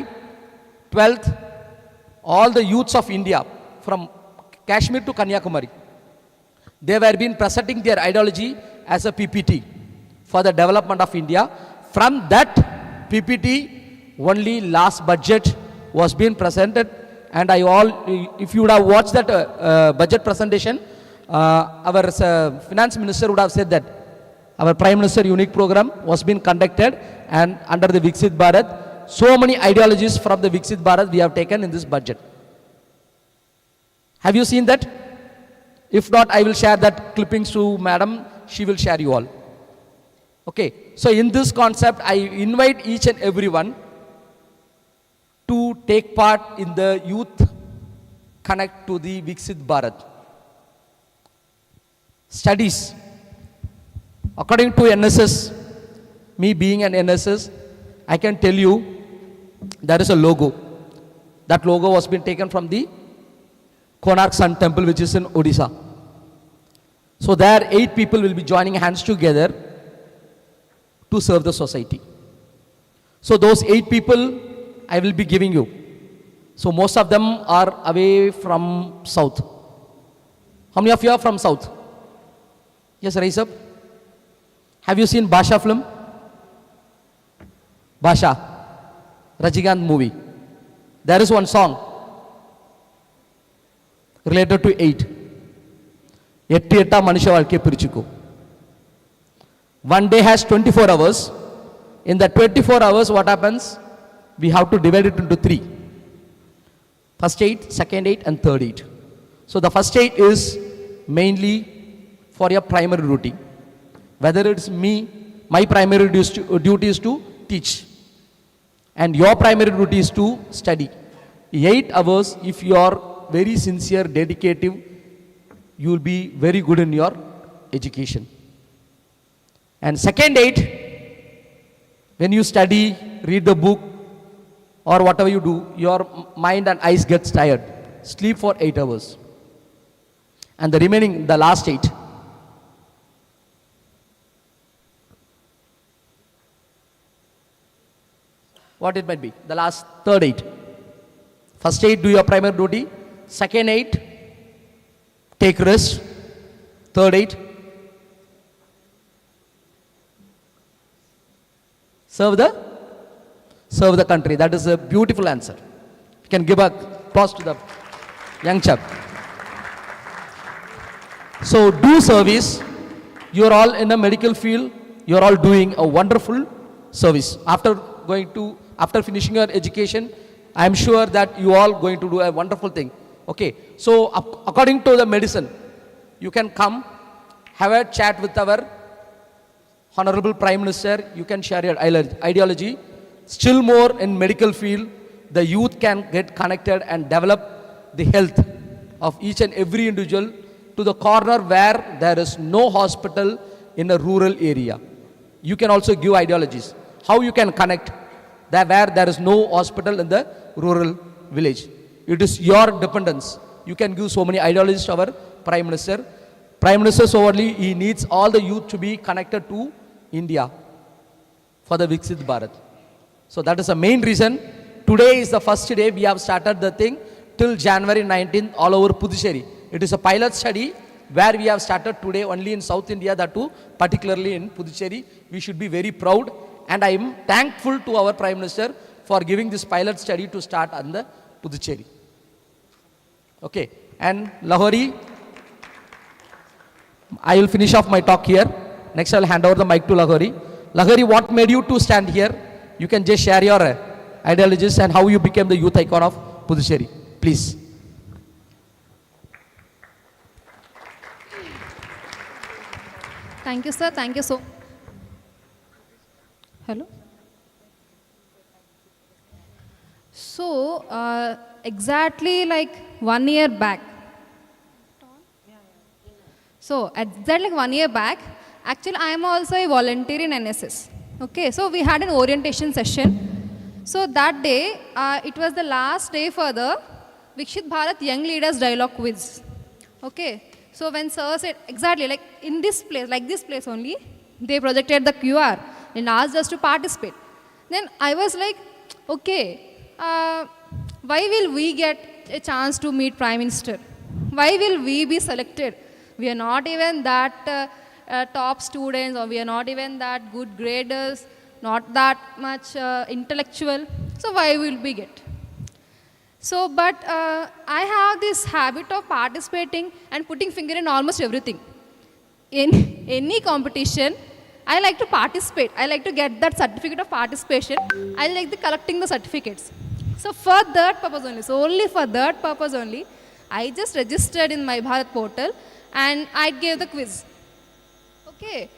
12th, all the youths of India from Kashmir to Kanyakumari, they were been presenting their ideology as a PPT for the development of India. From that PPT, only last budget was being presented, and if you would have watched that budget presentation, our finance minister would have said that our Prime Minister unique program was being conducted, and under the Viksit Bharat, so many ideologies from the Viksit Bharat we have taken in this budget. Have you seen that? If not, I will share that clippings to madam, she will share you all. Okay, so in this concept, I invite each and everyone to take part in the Youth Connect to the Viksit Bharat. Studies. According to NSS, me being an NSS, I can tell you there is a logo. That logo was been taken from the Konark Sun Temple, which is in Odisha. So there 8 people will be joining hands together to serve the society. So those 8 people I will be giving you. So most of them are away from south. How many of you are from south? Yes, raise up. Have you seen Basha film? Basha, Rajinikanth movie. There is one song related to 8. எட்டு எட்டா மனுஷ வாழ்க்கையை பிரிச்சுக்கோ. One day has 24 hours. In the 24 hours, what happens? We have to divide it into 3. First 8, second 8, and third 8. So the first 8 is mainly for your primary duty. Whether it's me, my primary duty is to teach. And your primary duty is to study. 8 hours, if you are very sincere, dedicative, you will be very good in your education. And second 8, when you study, read the book, or whatever you do, your mind and eyes gets tired. Sleep for 8 hours. And the remaining, the last 8. What it might be? The last third 8. First 8, do your primary duty. Second 8, take rest. Third 8, serve the country. That is a beautiful answer. You can give a applause to the young chap. So do service. You are all in a medical field. You are all doing a wonderful service. After finishing your education, I am sure that you all going to do a wonderful thing. Okay. So according to the medicine, you can come, have a chat with our Honorable Prime Minister. You can share your ideology. Still more in medical field, the youth can get connected and develop the health of each and every individual to the corner where there is no hospital in a rural area. You can also give ideologies. How you can connect that where there is no hospital in the rural village. It is your dependence. You can give so many ideologies to our Prime Minister. Prime Minister solely, he needs all the youth to be connected to India for the Viksit Bharat. So that is the main reason. Today is the first day we have started the thing till January 19th all over Puducherry. It is a pilot study where we have started today only in South India, that too particularly in Puducherry. We should be very proud, and I am thankful to our Prime Minister for giving this pilot study to start on the Puducherry. Okay, and Lahori, I will finish off my talk here. Next I will hand over the mic to Lahori. Lahori, what made you to stand here? You can just share your ideologies and how you became the youth icon of Puducherry. Please. Thank you, sir. Thank you so. Hello. So, exactly like 1 year back. So, exactly like 1 year back, actually I am also a volunteer in NSS. Okay, so we had an orientation session. So that day, it was the last day for the Viksit Bharat Young Leaders Dialogue Quiz. Okay, so when sir said, exactly like in this place, like this place only, they projected the QR and asked us to participate. Then I was like, okay, why will we get a chance to meet Prime Minister? Why will we be selected? We are not even that top students, or we are not even that good graders, not that much intellectual. So why will we get? So, but I have this habit of participating and putting finger in almost everything. In any competition, I like to participate. I like to get that certificate of participation. I like collecting the certificates. So for that purpose only, so only for that purpose only, I just registered in my Bharat portal and I gave the quiz. Okay,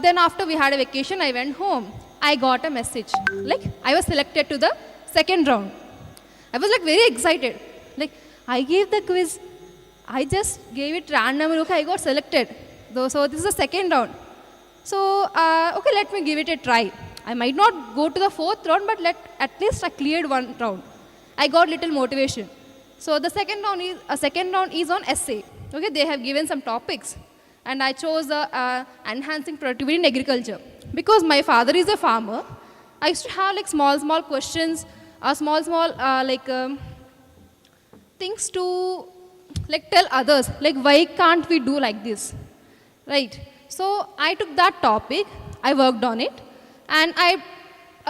then after we had a vacation, I went home. I got a message, like I was selected to the second round. I was like very excited. Like I gave the quiz, I just gave it randomly, okay, I got selected. So this is the second round. So, okay, let me give it a try. I might not go to the fourth round, but at least I cleared one round. I got little motivation. So the second round is on essay. Okay, they have given some topics. And I chose enhancing productivity in agriculture. Because my father is a farmer, I used to have like small questions, things to like tell others, like why can't we do like this, right? So I took that topic, I worked on it, and I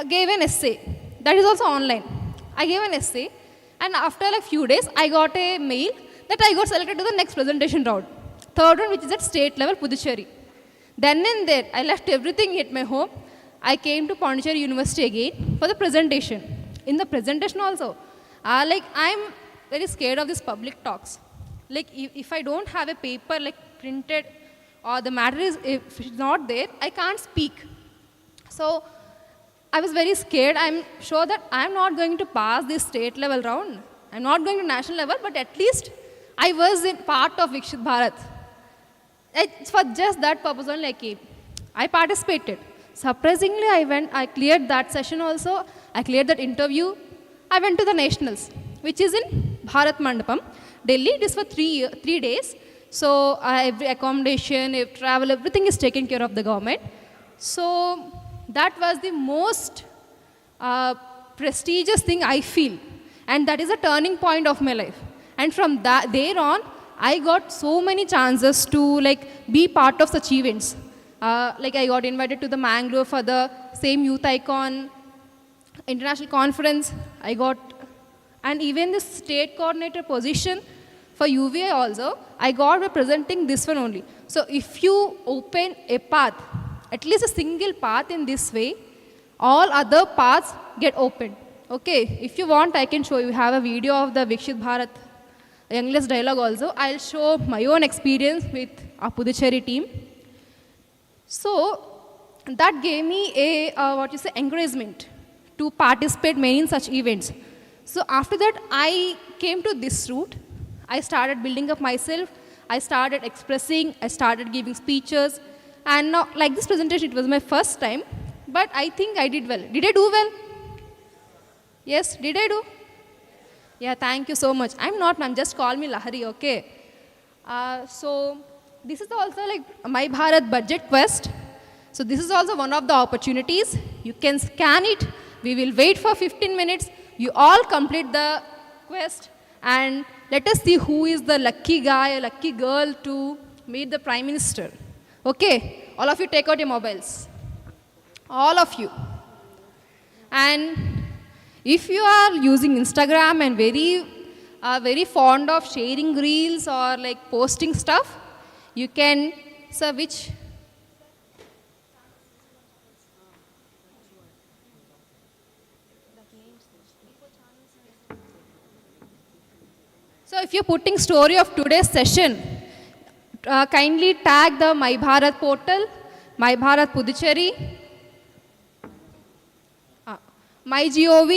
gave an essay. That is also online. I gave an essay, and after like few days, I got a mail that I got selected to the next presentation round. Third one, which is at state level, Puducherry. Then and there, I left everything at my home. I came to Pondicherry University again for the presentation. In the presentation also, like I'm very scared of these public talks. Like if I don't have a paper like printed or the matter is if it's not there, I can't speak. So I was very scared. I'm sure that I'm not going to pass this state level round. I'm not going to national level, but at least I was in part of Viksit Bharat. It's for just that purpose only I came. I participated. Surprisingly, I cleared that session also. I cleared that interview. I went to the nationals, which is in Bharat Mandapam, Delhi. It is for 3 days. So every accommodation, travel, everything is taken care of the government. So that was the most prestigious thing I feel. And that is a turning point of my life. And from there on, I got so many chances to like be part of such events. Like I got invited to the Mangalore for the same Youth Icon international conference. I got, and even the state coordinator position for UVA also, I got representing this one only. So if you open a path, at least a single path in this way, all other paths get opened. Okay, if you want, I can show you. We have a video of the Viksit Bharat Younglist dialogue also. I'll show my own experience with our Puducherry team. So that gave me a encouragement to participate many in such events. So after that, I came to this route. I started building up myself. I started expressing. I started giving speeches. And now, like this presentation, it was my first time. But I think I did well. Did I do well? Yes, did I do? Yeah, thank you so much. I'm not, ma'am, just call me Lahari, okay? So this is also like My Bharat budget quest. So this is also one of the opportunities. You can scan it. We will wait for 15 minutes. You all complete the quest and let us see who is the lucky guy or lucky girl to meet the Prime Minister. Okay, all of you take out your mobiles. All of you. And if you are using Instagram and very fond of sharing reels or like posting stuff, you can, sir, which? So if you're putting story of today's session, kindly tag the My Bharat portal, My Bharat Puducherry, MyGov,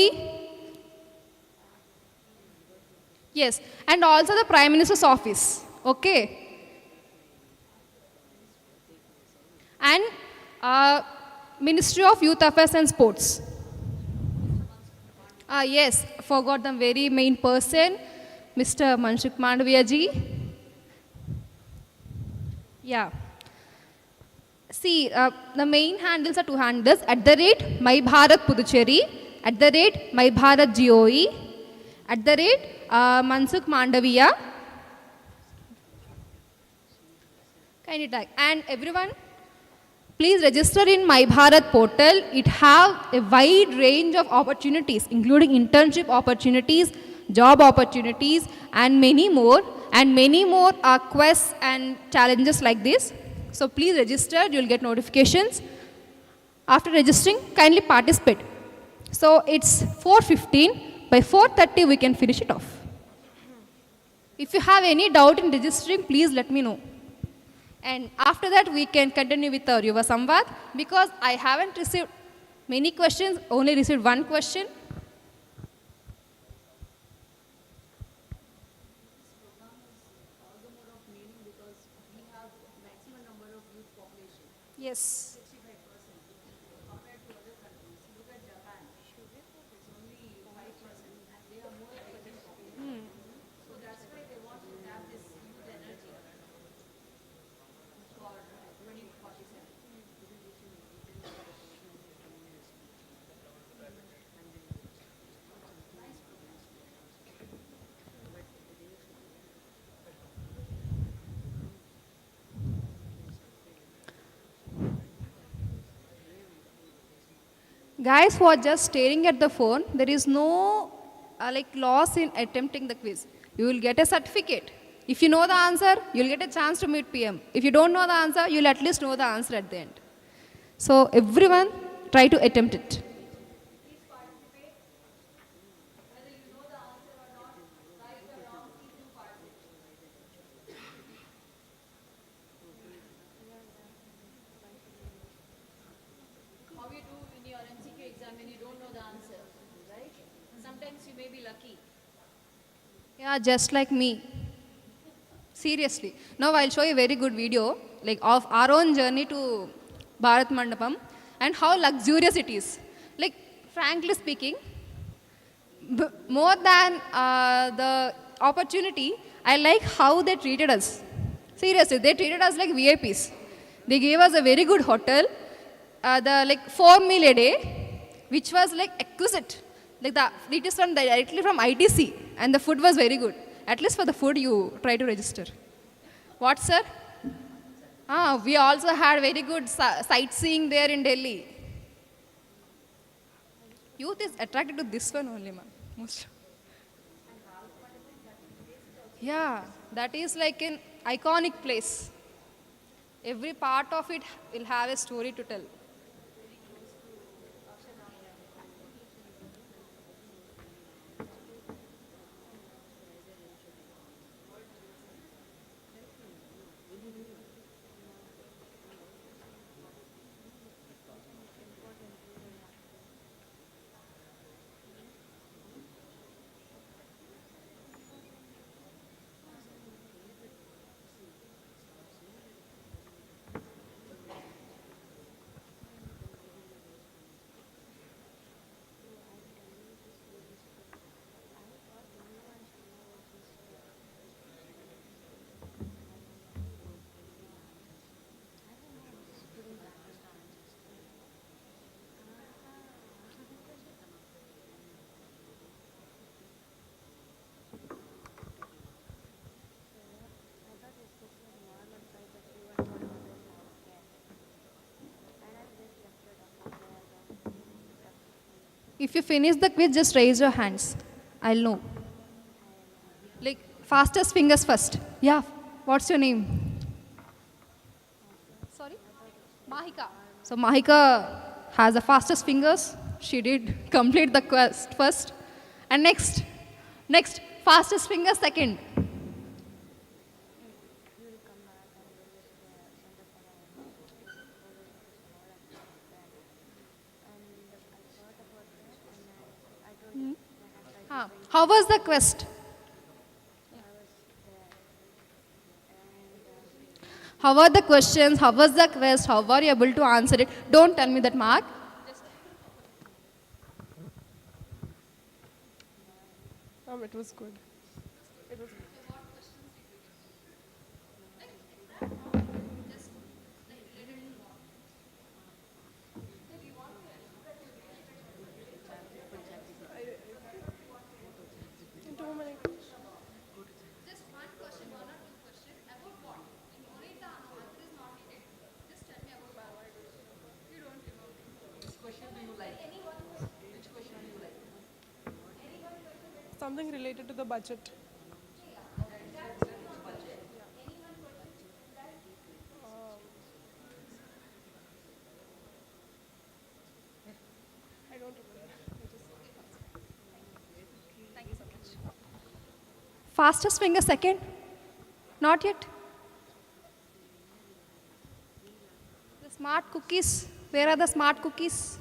yes, and also the Prime Minister's office, okay? And Ministry of Youth Affairs and Sports. Yes, forgot the very main person, Mr. Manshuk Mandaviya ji. Yeah. See, the main handles are 2 handles, @My Bharat Puducherry, @My Bharat GOE, Manshuk Mandaviya. Kindly tag. And everyone, please register in My Bharat portal. It have a wide range of opportunities, including internship opportunities, job opportunities, and many more. And many more quests and challenges like this. So please register, you'll get notifications. After registering, kindly participate. So it's 4:15, by 4:30 we can finish it off. If you have any doubt in registering, please let me know. And after that, we can continue with our Yuva Samvad, because I haven't received many questions, only received one question. Yes. Guys who are just staring at the phone, there is no like loss in attempting the quiz. You will get a certificate. If you know the answer, you'll get a chance to meet PM. If you don't know the answer, you'll at least know the answer at the end. So everyone, try to attempt it. How you do in your MCQ exam when you don't know the answer, right? Sometimes you may be lucky. Yeah, just like me. Seriously. Now I'll show you a very good video like of our own journey to Bharat Mandapam and how luxurious it is. Like, frankly speaking, more than the opportunity, I like how they treated us. Seriously, they treated us like VIPs. They gave us a very good hotel, the like 4 meal a day, which was like exquisite. Like it is from directly from ITC, and the food was very good. At least for the food, you try to register. What, sir? We also had very good sightseeing there in Delhi. Youth is attracted to this one only, ma'am. Most. Yeah, that is like an iconic place. Every part of it will have a story to tell. If you finish the quiz, just raise your hands. I'll know. Like, fastest fingers first. Yeah. What's your name? Sorry? Mahika. So Mahika has the fastest fingers. She did complete the quest first. And next, fastest finger second. How was the quest? How were the questions? How was the quest? How were you able to answer it? Don't tell me that, Mark. It was good. It was good. Too many. Just one question, one or two questions. About what? In only the answer is not needed. Just tell me about biology. You don't remember. Which question do you like? Which question do you like? Something related to the budget. I don't remember. Thank you so much. Fastest finger second? Not yet. The smart cookies. Where are the smart cookies?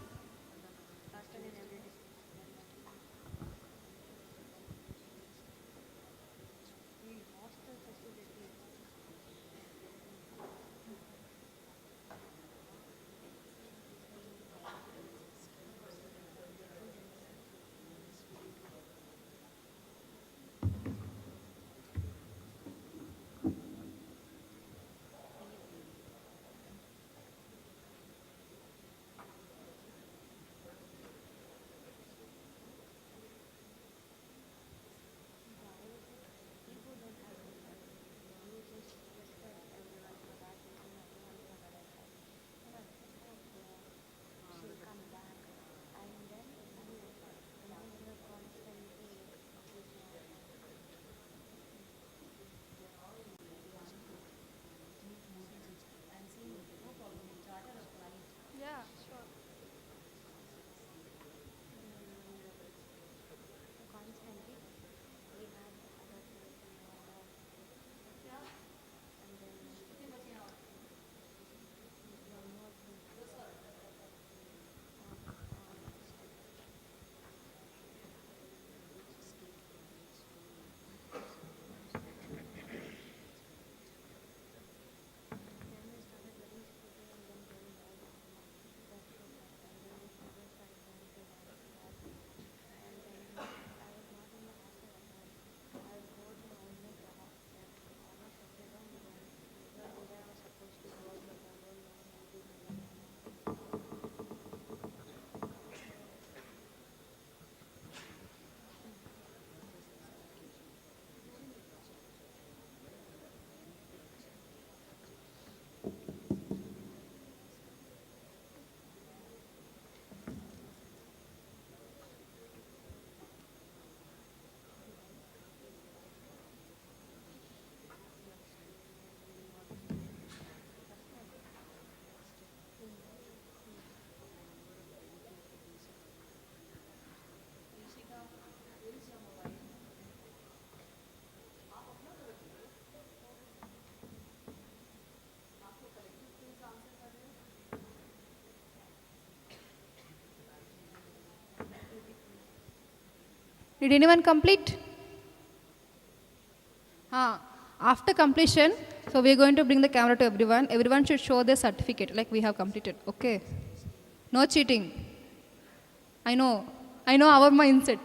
Did anyone complete? After completion, so we are going to bring the camera to everyone. Everyone should show their certificate like we have completed. Okay. No cheating. I know our mindset.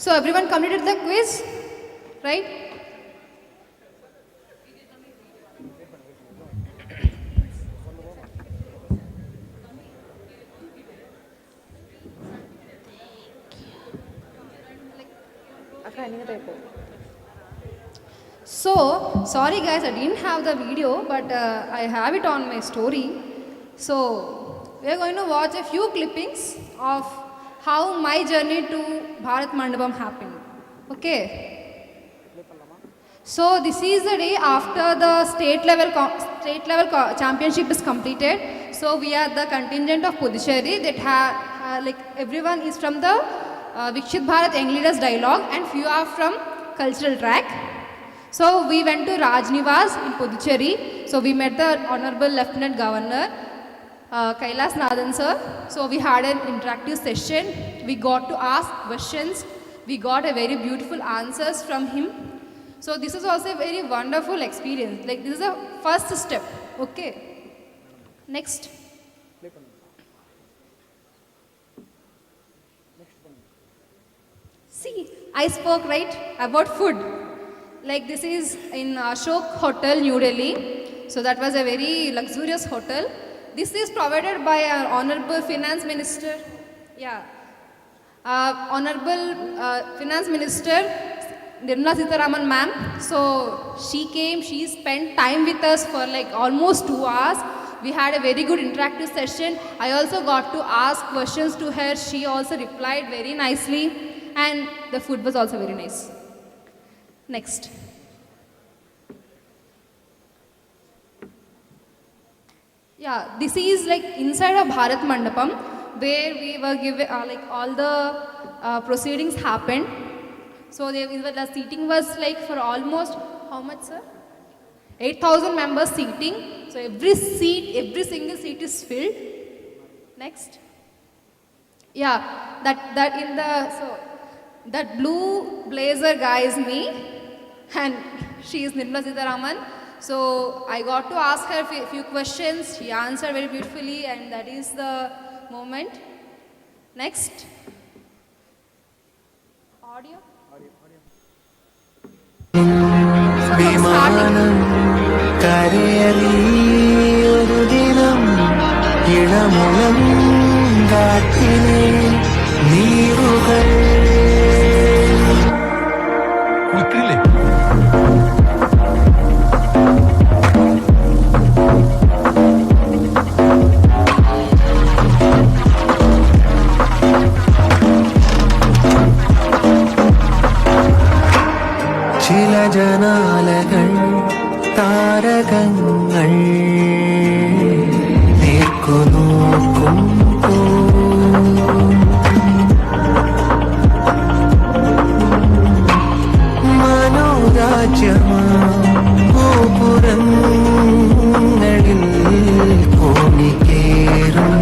So everyone completed the quiz, right? So, sorry guys, I didn't have the video, but I have it on my story. So, we are going to watch a few clippings of how my journey to Bharat Mandapam happened. Okay? So, this is the day after the state level championship is completed. So, we are the contingent of Puducherry that like everyone is from the Viksit Bharat Young Leaders Dialogue and few are from cultural track. So we went to Rajnivas in Puducherry. So we met the Honorable Lieutenant Governor Kailas Nathan sir. So we had an interactive session. We got to ask questions. We got a very beautiful answers from him. So this is also a very wonderful experience. Like this is a first step. Okay. Next. See, I spoke right about food. Like this is in Ashok Hotel, New Delhi. So that was a very luxurious hotel. This is provided by our Honorable Finance Minister. Yeah. Honorable Finance Minister Nirmala Sitharaman ma'am. So she came, she spent time with us for like almost 2 hours. We had a very good interactive session. I also got to ask questions to her. She also replied very nicely. And the food was also very nice. Next. Yeah, this is like inside of Bharat Mandapam where we were given like all the proceedings happened. So the seating was like for almost, how much sir? 8,000 members seating. So every single seat is filled. Next. Yeah, that blue blazer guy is me. And she is Nirmala Sitharaman. So I got to ask her a few questions. She answered very beautifully, and that is the moment. Next. Audio. So from starting. ജനാലകൾ താരകങ്ങൾ മനോരാജ്യമാ ഗോപുരങ്ങളിൽ കോണിക്കേറും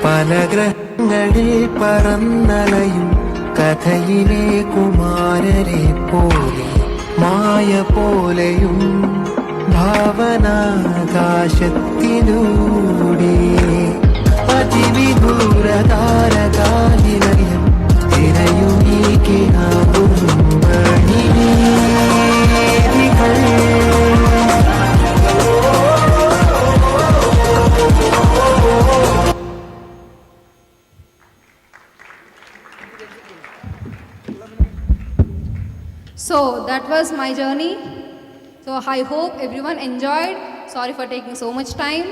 പലഗ്രഹങ്ങളിൽ പറന്നലയും കഥയിലെ കുമാരരെ പോലെ മായ പോലെയും ഭാവനാകാശത്തിലൂടെ അതിവിദൂര താരകാനിലയം തിരയുമീ കിനാവും മണിനീതികൾ So that was my journey. So I hope everyone enjoyed. Sorry for taking so much time.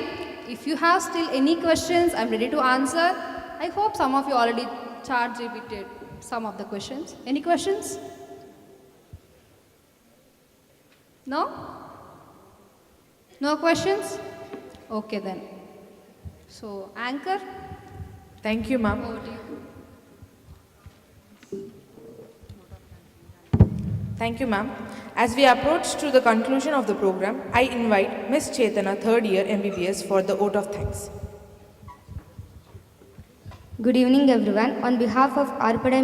If you have still any questions, I'm ready to answer. I hope some of you already chat GPT'd some of the questions. Any questions? No? No questions? Okay then. So, anchor, Thank you, ma'am. over to you. Thank you, ma'am. As we approach to the conclusion of the program, I invite Miss Chetana, third year MBBS, for the vote of thanks. Good evening, everyone. On behalf of Arpada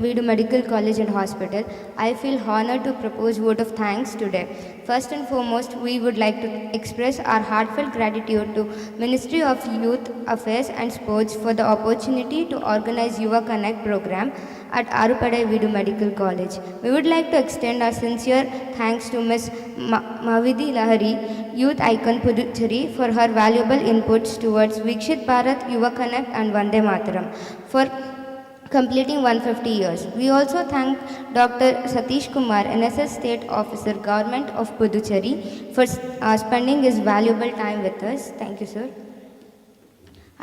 Veedu Medical College and Hospital, I feel honored to propose vote of thanks today. First and foremost, we would like to express our heartfelt gratitude to Ministry of Youth Affairs and Sports for the opportunity to organize Yuva Connect program at Arpada Veedu Medical College. We would like to extend our sincere thanks to Ms. Mavidi Lahari, Youth Icon Puducherry, for her valuable inputs towards Viksit Bharat Yuva Connect and Vande Mataram for completing 150 years. We also thank Dr. Satish Kumar, NSS State Officer, Government of Puducherry, for spending his valuable time with us. Thank you, sir.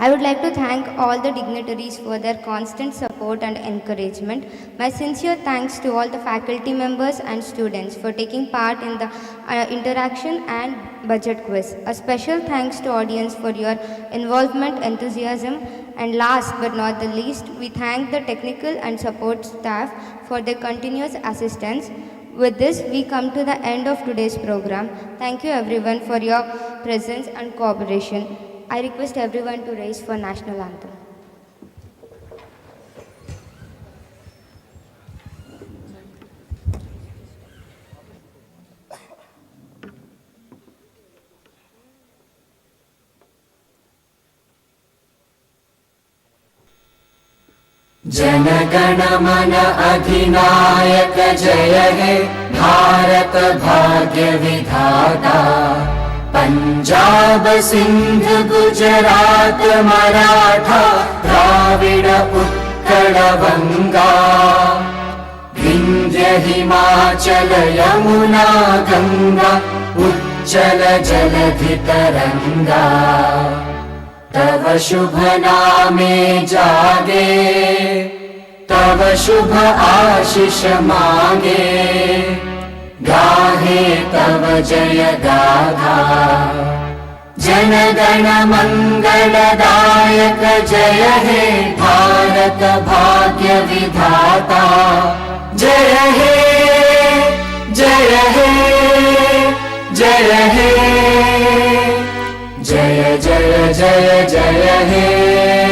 I would like to thank all the dignitaries for their constant support and encouragement. My sincere thanks to all the faculty members and students for taking part in the interaction and budget quiz. A special thanks to audience for your involvement, enthusiasm, and last but not the least, we thank the technical and support staff for their continuous assistance. With this, we come to the end of today's program. Thank you everyone for your presence and cooperation. I request everyone to raise for national anthem. जनगण मन अधिनायक जय हे भारत भाग्य विधाता पंजाब सिंध गुजरात मराठा द्राविड उत्कल बंगा विंध्य हिमाचल यमुना गंगा उच्चल जलधि तरंगा तव शुभ नामे जागे तव शुभ आशीष मांगे गाहे तव जय गाथा जन गण मंगलदायक जय हे भारत भाग्य विधाता जय हे जय हे जय हे जय जय जय जय हे